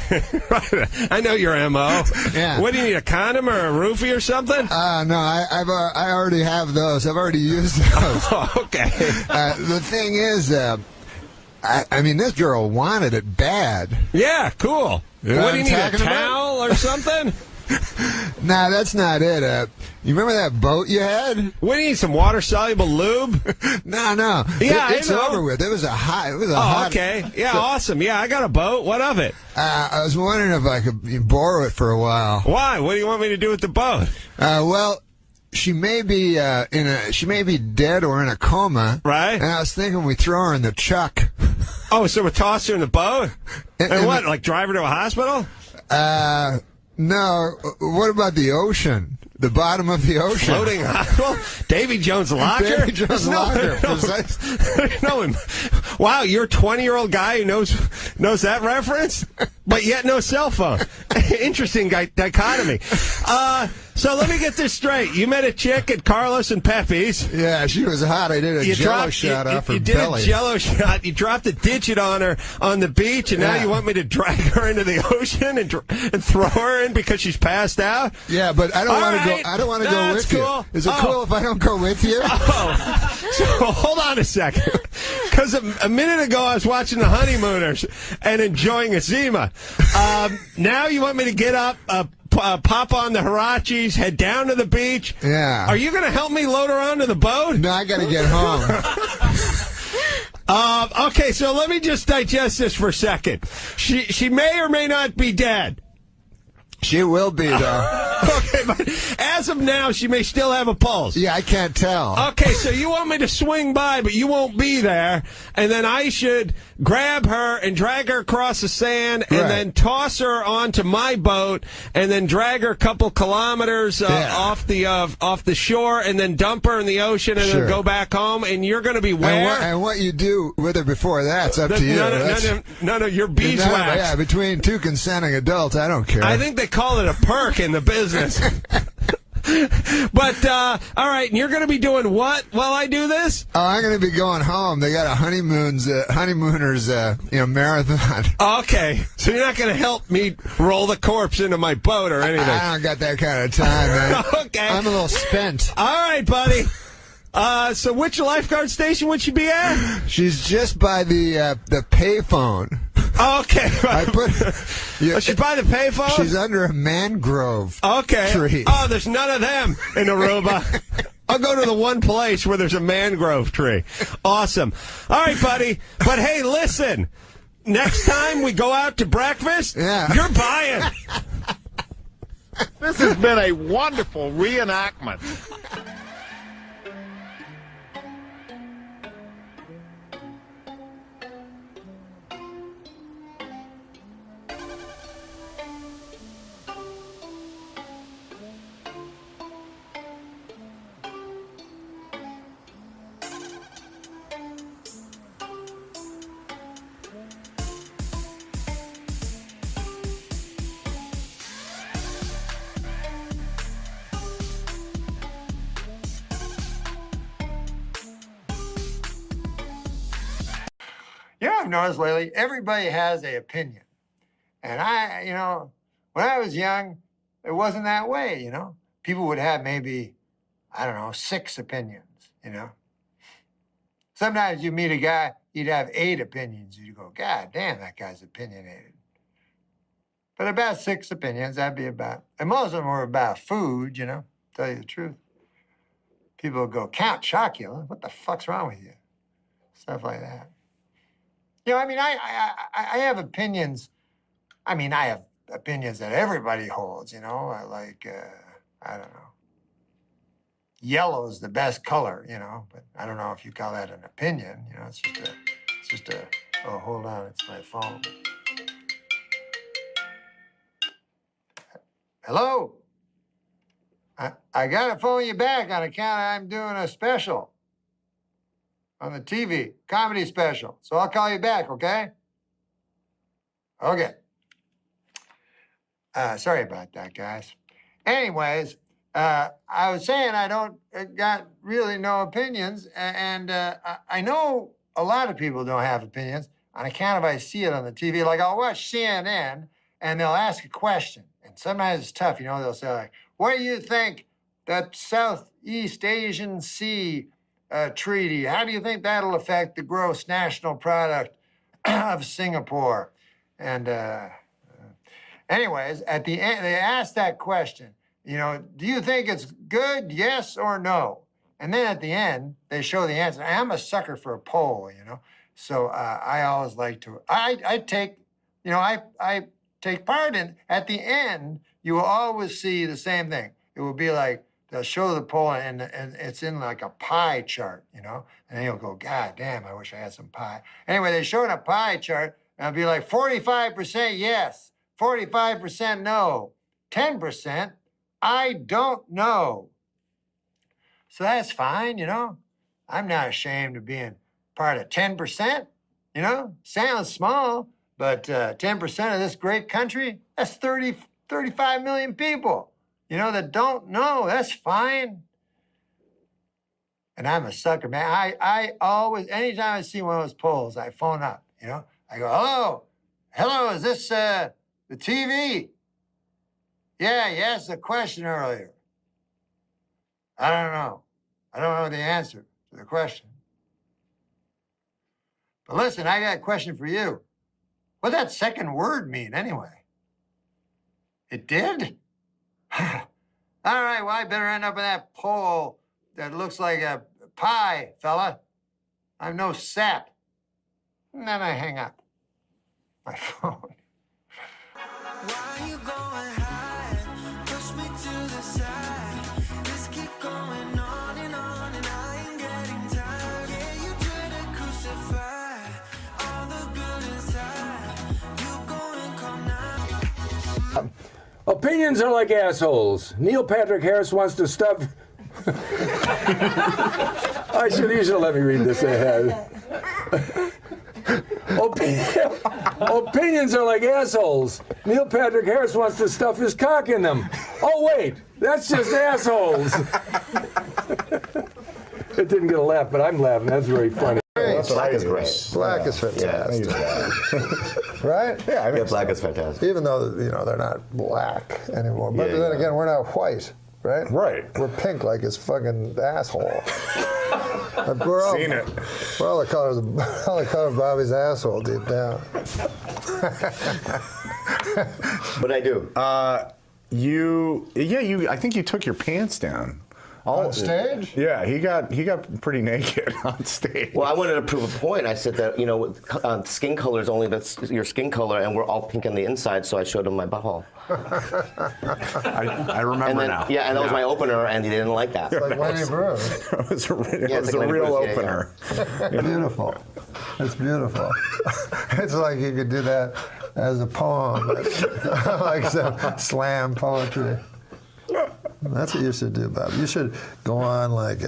I know your M.O. Yeah. What, do you need, a condom or a roofie or something? No, I already have those. I've already used those. Oh, okay. The thing is, I mean, this girl wanted it bad. Yeah, cool. You know what do you need, a talking about? towel or something? Nah, that's not it. You remember that boat you had? What do you need, some water-soluble lube? No. Yeah, it's I know. over with. It was a hot. Okay. Yeah, awesome. Yeah, I got a boat. What of it? I was wondering if I could borrow it for a while. Why? What do you want me to do with the boat? Well, she may be she may be dead or in a coma. Right. And I was thinking we throw her in the truck. Oh, so we toss her in the boat? And what? Like drive her to a hospital? No. What about the ocean? The bottom of the ocean. Floating hospital? Davy Jones' locker? Davy Jones' locker. No. Wow, you're a 20-year-old guy who knows that reference, but yet no cell phone. Interesting dichotomy. So let me get this straight. You met a chick at Carlos and Pepe's. Yeah, she was hot. I did a jello shot off her belly. You did a jello shot. You dropped a digit on her on the beach, and now you want me to drag her into the ocean and throw her in because she's passed out? Yeah, but I don't want to go. I don't want to go with you. Is it cool if I don't go with you? Oh, so hold on a second. Because a minute ago I was watching the Honeymooners and enjoying a Zima. Now you want me to get up, pop on the Hirachis, head down to the beach? Yeah. Are you going to help me load her onto the boat? No, I got to get home. Okay, so let me just digest this for a second. She may or may not be dead. She will be, though. Okay, but as of now, she may still have a pulse. Yeah, I can't tell. Okay, so you want me to swing by, but you won't be there, and then I should grab her and drag her across the sand and then toss her onto my boat and then drag her a couple kilometers off the shore and then dump her in the ocean and then go back home, and you're going to be where? And what you do with her before that's up to you. None of your beeswax. Yeah, between two consenting adults, I don't care. I think they call it a perk in the business. But, all right, and you're going to be doing what while I do this? Oh, I'm going to be going home. They got a honeymooners marathon. Okay, so you're not going to help me roll the corpse into my boat or anything? I don't got that kind of time, man. Okay. I'm a little spent. All right, buddy. So which lifeguard station would she be at? She's just by the payphone. Okay. She's by the payphone? She's under a mangrove tree. Oh, there's none of them in Aruba. I'll go to the one place where there's a mangrove tree. Awesome. All right, buddy. But hey, listen. Next time we go out to breakfast, you're buying. This has been a wonderful reenactment. You know, I've noticed lately, everybody has an opinion. And when I was young, it wasn't that way, People would have maybe, 6 opinions, Sometimes you meet a guy, he'd have 8 opinions. You'd go, God damn, that guy's opinionated. But about 6 opinions, that'd be about, and most of them were about food, tell you the truth. People would go, Count Chocula, what the fuck's wrong with you? Stuff like that. I have opinions. I have opinions that everybody holds, like, I don't know. Yellow's the best color, but I don't know if you call that an opinion, it's just a, oh, hold on, it's my phone. Hello? I got to phone you back on account I'm doing a special on the TV, comedy special. So I'll call you back, okay? Okay. Sorry about that, guys. Anyways, I was saying I don't got really no opinions, and I know a lot of people don't have opinions on account of I see it on the TV. Like I'll watch CNN, and they'll ask a question, and sometimes it's tough. They'll say like, "What do you think that Southeast Asian Sea treaty? How do you think that'll affect the gross national product of Singapore?" And anyways, at the end, they ask that question. Do you think it's good, yes or no? And then at the end, they show the answer. I'm a sucker for a poll, So I always like to. I take part in. At the end, you will always see the same thing. It will be like they'll show the poll, and it's in like a pie chart, And then you'll go, God damn, I wish I had some pie. Anyway, they show in a pie chart, and it'll be like 45% yes, 45% no, 10%. I don't know. So that's fine, I'm not ashamed of being part of 10%, Sounds small, but 10% of this great country, that's 35 million people, that don't know. That's fine. And I'm a sucker, man. I always, anytime I see one of those polls, I phone up, I go, hello, is this the TV? Yeah, you asked a question earlier. I don't know. I don't know the answer to the question. But listen, I got a question for you. What'd that second word mean anyway? It did? All right, well, I better end up in that poll that looks like a pie, fella. I'm no sap. And then I hang up my phone. Why you going high? Push me to the side. Just keep going on and I ain't getting tired. Yeah, you try to crucify all the good inside. You go and come now. Opinions are like assholes. Neil Patrick Harris wants to stuff. You should let me read this ahead. Opinions are like assholes. Neil Patrick Harris wants to stuff his cock in them. Oh, wait, that's just assholes. It didn't get a laugh, but I'm laughing. That's very funny. Black is great. Black is fantastic. Right? Yeah, I think black is fantastic. Even though, they're not black anymore. But then again, we're not white, right? Right. We're pink like his fucking asshole. We're all, Seen it. We're all the colors of Bobby's asshole deep down. But I do. I think you took your pants down. On stage? Yeah, he got pretty naked on stage. Well, I wanted to prove a point. I said that, skin color is only that's your skin color, and we're all pink on the inside, so I showed him my butthole. I remember now. Yeah, and that was my opener, and he didn't like that. It's like Lenny Bruce. It was a real opener. Beautiful. It's beautiful. It's like you could do that as a poem, like some slam poetry. That's what you should do, Bob. You should go on like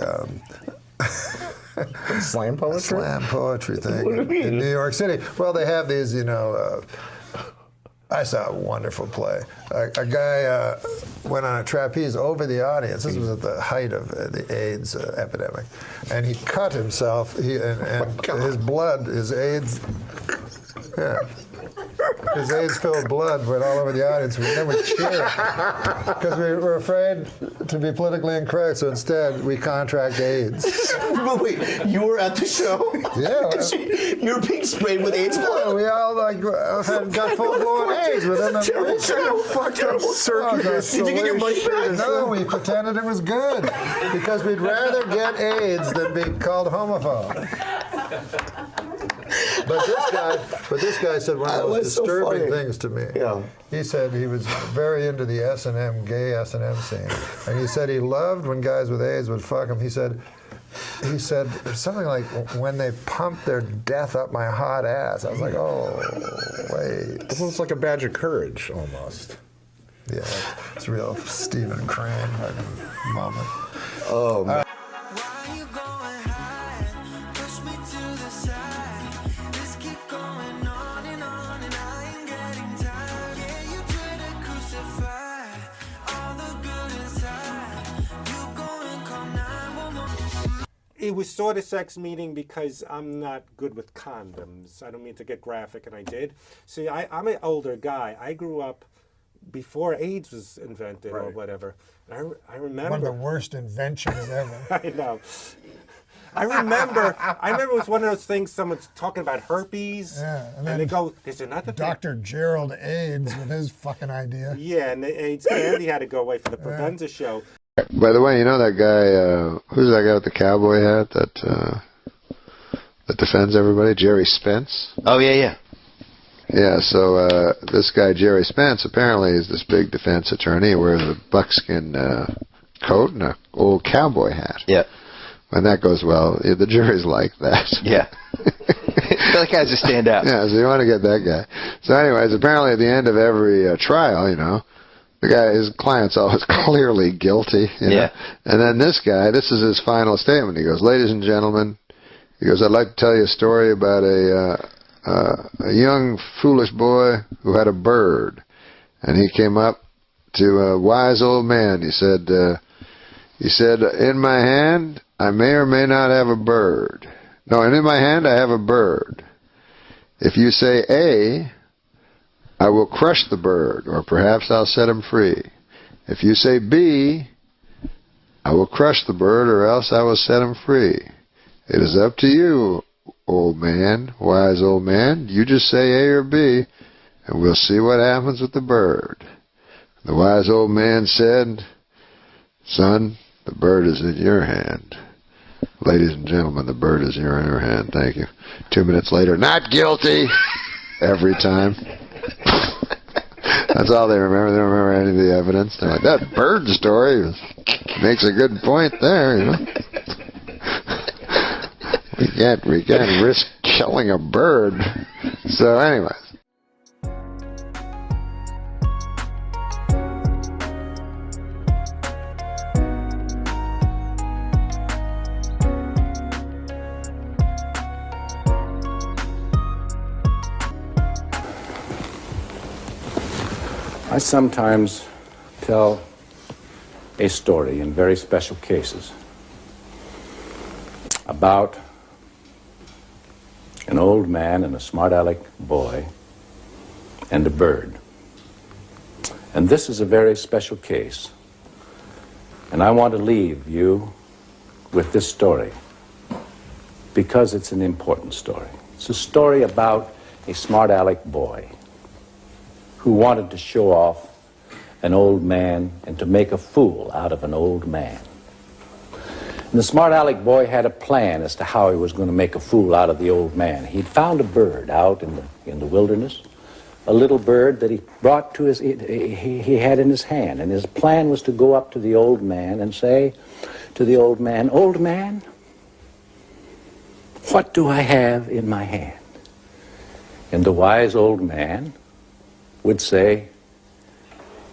slam poetry? Slam poetry thing in New York City. Well, they have these, I saw a wonderful play. A guy went on a trapeze over the audience. This was at the height of the AIDS epidemic. And he cut himself, and his blood, his AIDS, his AIDS-filled blood went all over the audience. We never cheered because we were afraid to be politically incorrect. So instead, we contract AIDS. But wait, you were at the show? Yeah. You were being sprayed with AIDS blood? Yeah, we all got full-blown AIDS within the Terrible circus. Did you get your money back? No, we pretended it was good because we'd rather get AIDS than be called homophobe. But this guy said one of the most disturbing things to me. Yeah. He said he was very into the S&M, gay S&M scene. And he said he loved when guys with AIDS would fuck him. He said something like, when they pumped their death up my hot ass. I was like, oh, wait. This looks like a badge of courage, almost. Yeah, it's a real Stephen Crane fucking moment. Oh, man. Why you going high? Push me to the side. This keep going on and I ain't getting tired. Yeah, you try to crucify all the good inside. You go and call 911. It was sort of sex meeting because I'm not good with condoms. I don't mean to get graphic, and I did. See, I'm an older guy. I grew up before AIDS was invented or whatever. I remember One of the worst inventions ever. I know. I remember it was one of those things someone's talking about herpes. Yeah, and they go, there's another thing. Dr. Gerald AIDS with his fucking idea. Yeah, and the AIDS candy had to go away for the Provenza show. By the way, you know that guy, who's that guy with the cowboy hat that defends everybody? Jerry Spence? Oh, yeah. Yeah, so this guy, Jerry Spence, apparently is this big defense attorney. He wears a buckskin coat and an old cowboy hat. Yeah. And that goes well. Yeah, the jury's like that. Yeah. That guy's a standout. Yeah, so you want to get that guy. So anyways, apparently at the end of every trial, you know, the guy, his client's always clearly guilty. You know? And then this guy, this is his final statement. He goes, ladies and gentlemen, he goes, I'd like to tell you a story about a young, foolish boy who had a bird. And he came up to a wise old man. He said, in my hand, I may or may not have a bird. No, and in my hand, I have a bird. If you say A, I will crush the bird, or perhaps I'll set him free. If you say B, I will crush the bird, or else I will set him free. It is up to you, old man, wise old man. You just say A or B, and we'll see what happens with the bird. The wise old man said, son, the bird is in your hand. Ladies and gentlemen, the bird is in your hand. Thank you. 2 minutes later, not guilty. Every time. That's all they remember. They don't remember any of the evidence. They're like, that bird story makes a good point there, you know. We can't risk killing a bird. So anyways. I sometimes tell a story in very special cases about an old man and a smart-aleck boy and a bird. And this is a very special case. And I want to leave you with this story because it's an important story. It's a story about a smart-aleck boy who wanted to show off an old man and to make a fool out of an old man. And the smart-aleck boy had a plan as to how he was going to make a fool out of the old man. He'd found a bird out in the wilderness, a little bird that he brought to he had in his hand. And his plan was to go up to the old man and say to the old man, old man, what do I have in my hand? And the wise old man would say,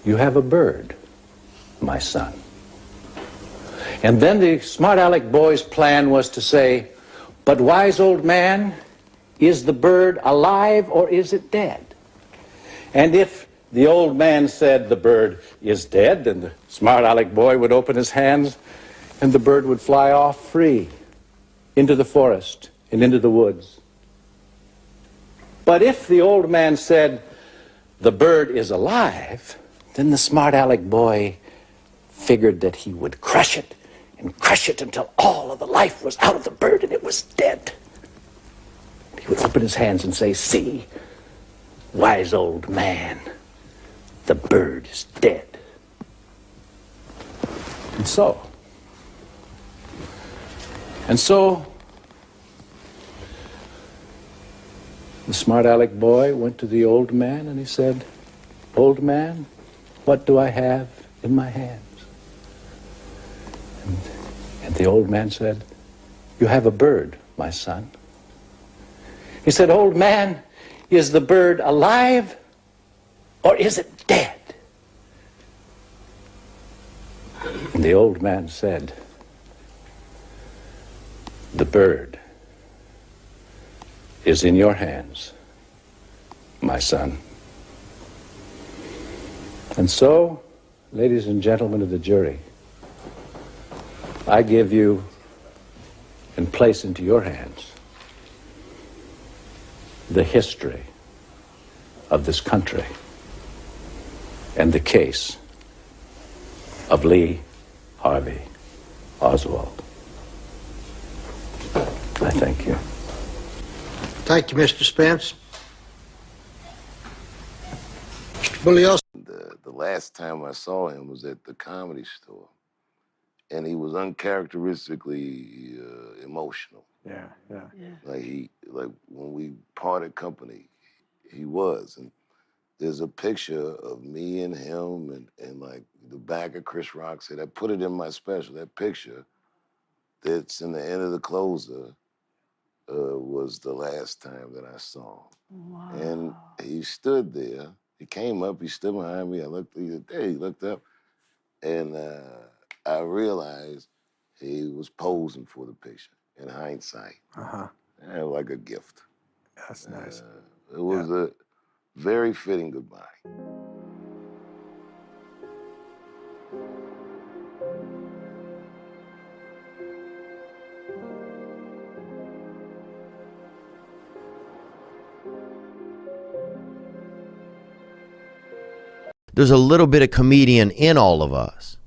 you have a bird, my son. And then the smart-aleck boy's plan was to say, but wise old man, is the bird alive or is it dead? And if the old man said the bird is dead, then the smart-aleck boy would open his hands and the bird would fly off free into the forest and into the woods. But if the old man said, the bird is alive, then the smart-aleck boy figured that he would crush it and crush it until all of the life was out of the bird and it was dead. He would open his hands and say, see, wise old man, the bird is dead. And so the smart-aleck boy went to the old man and he said, old man, what do I have in my hands? And the old man said, you have a bird, my son. He said, old man, is the bird alive or is it dead? And the old man said, "The bird is in your hands, my son." And so, ladies and gentlemen of the jury, I give you and place into your hands the history of this country and the case of Lee Harvey Oswald. I thank you. Thank you, Mr. Spence. Mr. Bully also. The last time I saw him was at the Comedy Store, and he was uncharacteristically emotional. Yeah. Like when we parted company, he was. And there's a picture of me and him and like the back of Chris Rock said, I put it in my special. That picture that's in the end of the closer was the last time that I saw him. Wow. And he stood there. He came up, he stood behind me. I looked, he said, hey, he looked up. And I realized he was posing for the picture in hindsight. Like a gift. That's nice. It was a very fitting goodbye. There's a little bit of comedian in all of us.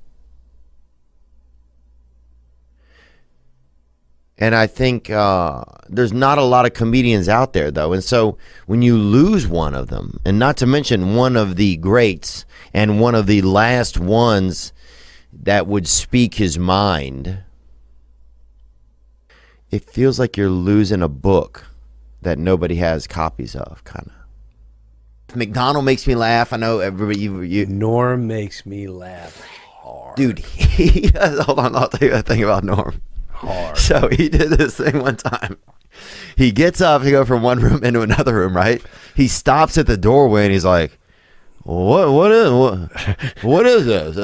And I think there's not a lot of comedians out there, though. And so when you lose one of them, and not to mention one of the greats and one of the last ones that would speak his mind, it feels like you're losing a book that nobody has copies of, kind of. McDonald makes me laugh. I know everybody. Norm makes me laugh hard. Dude, he does. Hold on, I'll tell you a thing about Norm. Hard. So he did this thing one time. He gets up to go from one room into another room, right? He stops at the doorway and he's like, what is this?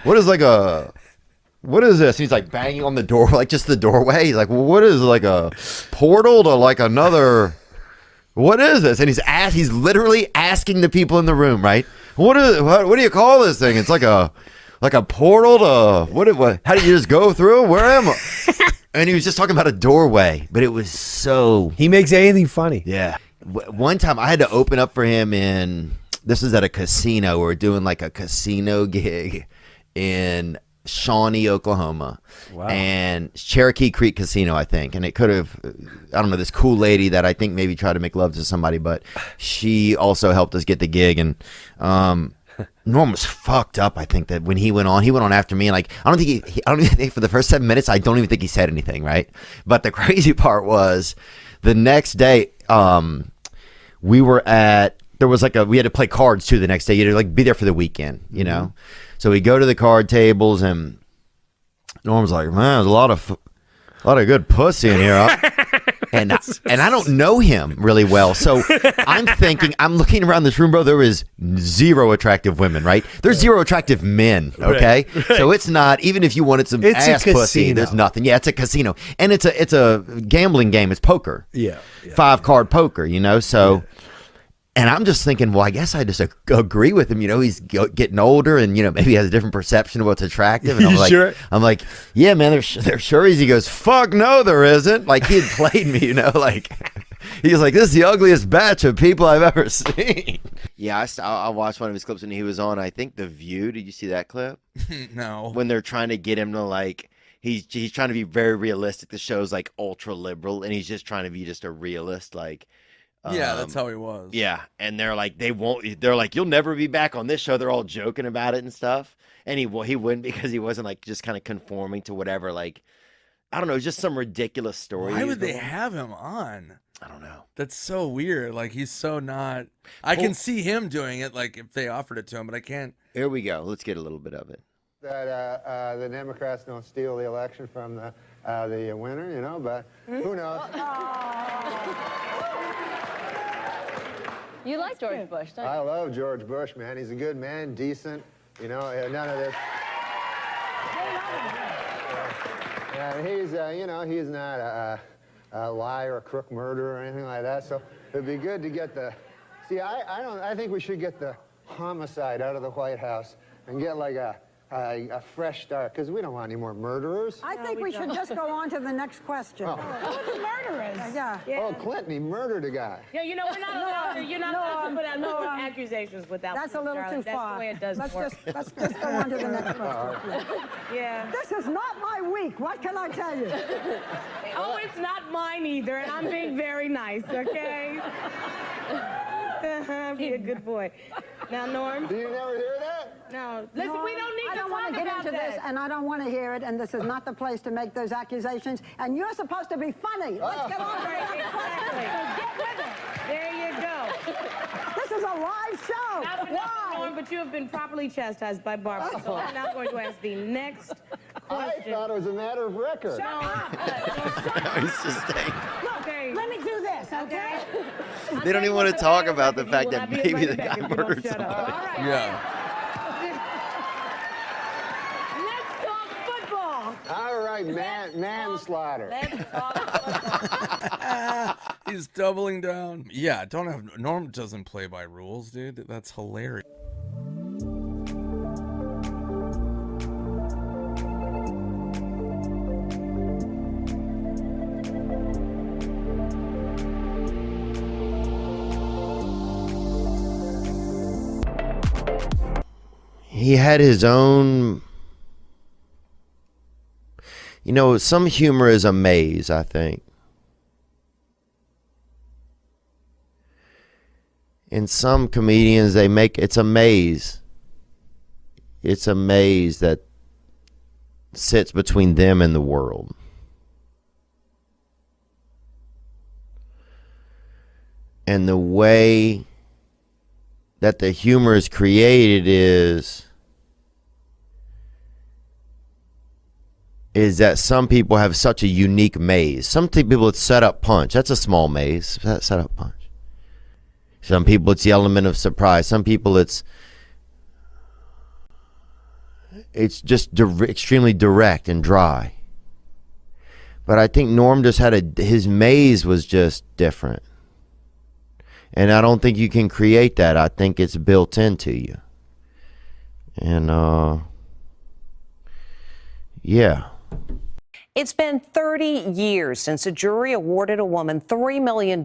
What is this? And he's like banging on the door, like just the doorway. He's like, well, what is like a portal to like another? What is this? And he's literally asking the people in the room, right? What do you call this thing? It's like a portal to what? How do you just go through? Where am I? And he was just talking about a doorway, but it was so. He makes anything funny. Yeah. One time I had to open up for him this is at a casino. We're doing like a casino gig in Shawnee, Oklahoma. Wow. And Cherokee Creek Casino, I think. And it could have, I don't know, this cool lady that I think maybe tried to make love to somebody, but she also helped us get the gig. And Norm was fucked up. I think that when he went on after me, and like I don't even think for the first 7 minutes, I don't even think he said anything, right? But the crazy part was the next day, we had to play cards too the next day. You had to like be there for the weekend, you know? So we go to the card tables and Norm's like, man, there's a lot of good pussy in here. And I don't know him really well. So I'm looking around this room, bro. There is zero attractive women, right? There's zero attractive men, okay? Right. So it's not, even if you wanted some ass pussy, there's nothing. Yeah, it's a casino. And it's a gambling game. It's poker. Yeah. 5-card poker, you know? So... Yeah. And I'm just thinking, well, I guess I just agree with him. You know, he's getting older, and you know, maybe he has a different perception of what's attractive. And I'm like, yeah, man, there sure is. He goes, fuck no, there isn't. Like he had played me, you know, like he was like, this is the ugliest batch of people I've ever seen. Yeah, I watched one of his clips when he was on, I think, The View. Did you see that clip? No. When they're trying to get him to like. He's trying to be very realistic. The show's like ultra liberal, and he's just trying to be just a realist, like. Yeah, that's how he was. Yeah, and they're like, they're like, you'll never be back on this show. They're all joking about it and stuff. And he wouldn't because he wasn't like just kind of conforming to whatever, like, I don't know, just some ridiculous story. Why would they have him on? I don't know. That's so weird. Like, he's so not. I can see him doing it, like, if they offered it to him, but I can't. Here we go. Let's get a little bit of it. That the Democrats don't steal the election from the winner, you know, but who knows? You like George Bush, don't you? I love George Bush, man. He's a good man, decent, you know, none of this. Yeah, he's, you know, he's not a liar, a crook, murderer, or anything like that. So it'd be good to get the. See, I think we should get the homicide out of the White House and get like a fresh start, because we don't want any more murderers. I think we should just go on to the next question. Oh. Who are the murderers? Yeah. Oh, Clinton, he murdered a guy. Yeah, you know, we're not allowed to, you're not allowed to put out no accusations without. That's a little too far. That's the way it does work. Let's just go on to the next question. Yeah. This is not my week. What can I tell you? Oh, it's not mine either, and I'm being very nice, okay? Be a good boy. Now, Norm. Do you never hear that? No. Listen, No, we don't need I to don't want talk to get about into that. this, and I don't want to hear it, and this is not the place to make those accusations, and you're supposed to be funny. Let's get on to the next question. So get with it. There you go. This is a live show. Not for nothing, Norm, but you have been properly chastised by Barbara, so I'm now going to ask the next question. I thought it was a matter of record. Shut up. Look, let me do this, okay? They don't even want to talk about the fact that maybe the guy murdered somebody. Yeah. Let's talk football. All right, manslaughter. He's doubling down. Yeah, Norm doesn't play by rules, dude. That's hilarious. He had his own, you know, some humor is a maze, I think. And some comedians, it's a maze. It's a maze that sits between them and the world. And the way that the humor is created is that some people have such a unique maze. Some people it's set up punch. That's a small maze. Set up punch. Some people it's the element of surprise. Some people it's just extremely direct and dry. But I think Norm just had his maze was just different. And I don't think you can create that. I think it's built into you. And yeah. It's been 30 years since a jury awarded a woman $3 million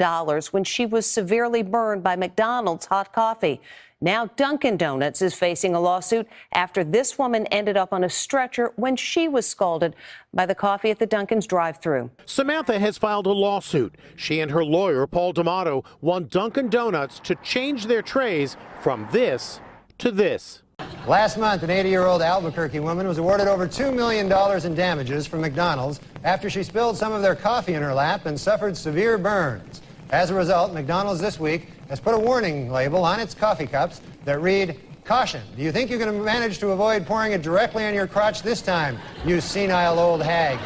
when she was severely burned by McDonald's hot coffee. Now Dunkin' Donuts is facing a lawsuit after this woman ended up on a stretcher when she was scalded by the coffee at the Dunkin's drive-thru. Samantha has filed a lawsuit. She and her lawyer, Paul D'Amato, want Dunkin' Donuts to change their trays from this to this. Last month, an 80-year-old Albuquerque woman was awarded over $2 million in damages from McDonald's after she spilled some of their coffee in her lap and suffered severe burns. As a result, McDonald's this week has put a warning label on its coffee cups that read, "Caution, do you think you can manage to avoid pouring it directly on your crotch this time, you senile old hag?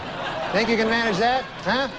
Think you can manage that, huh?"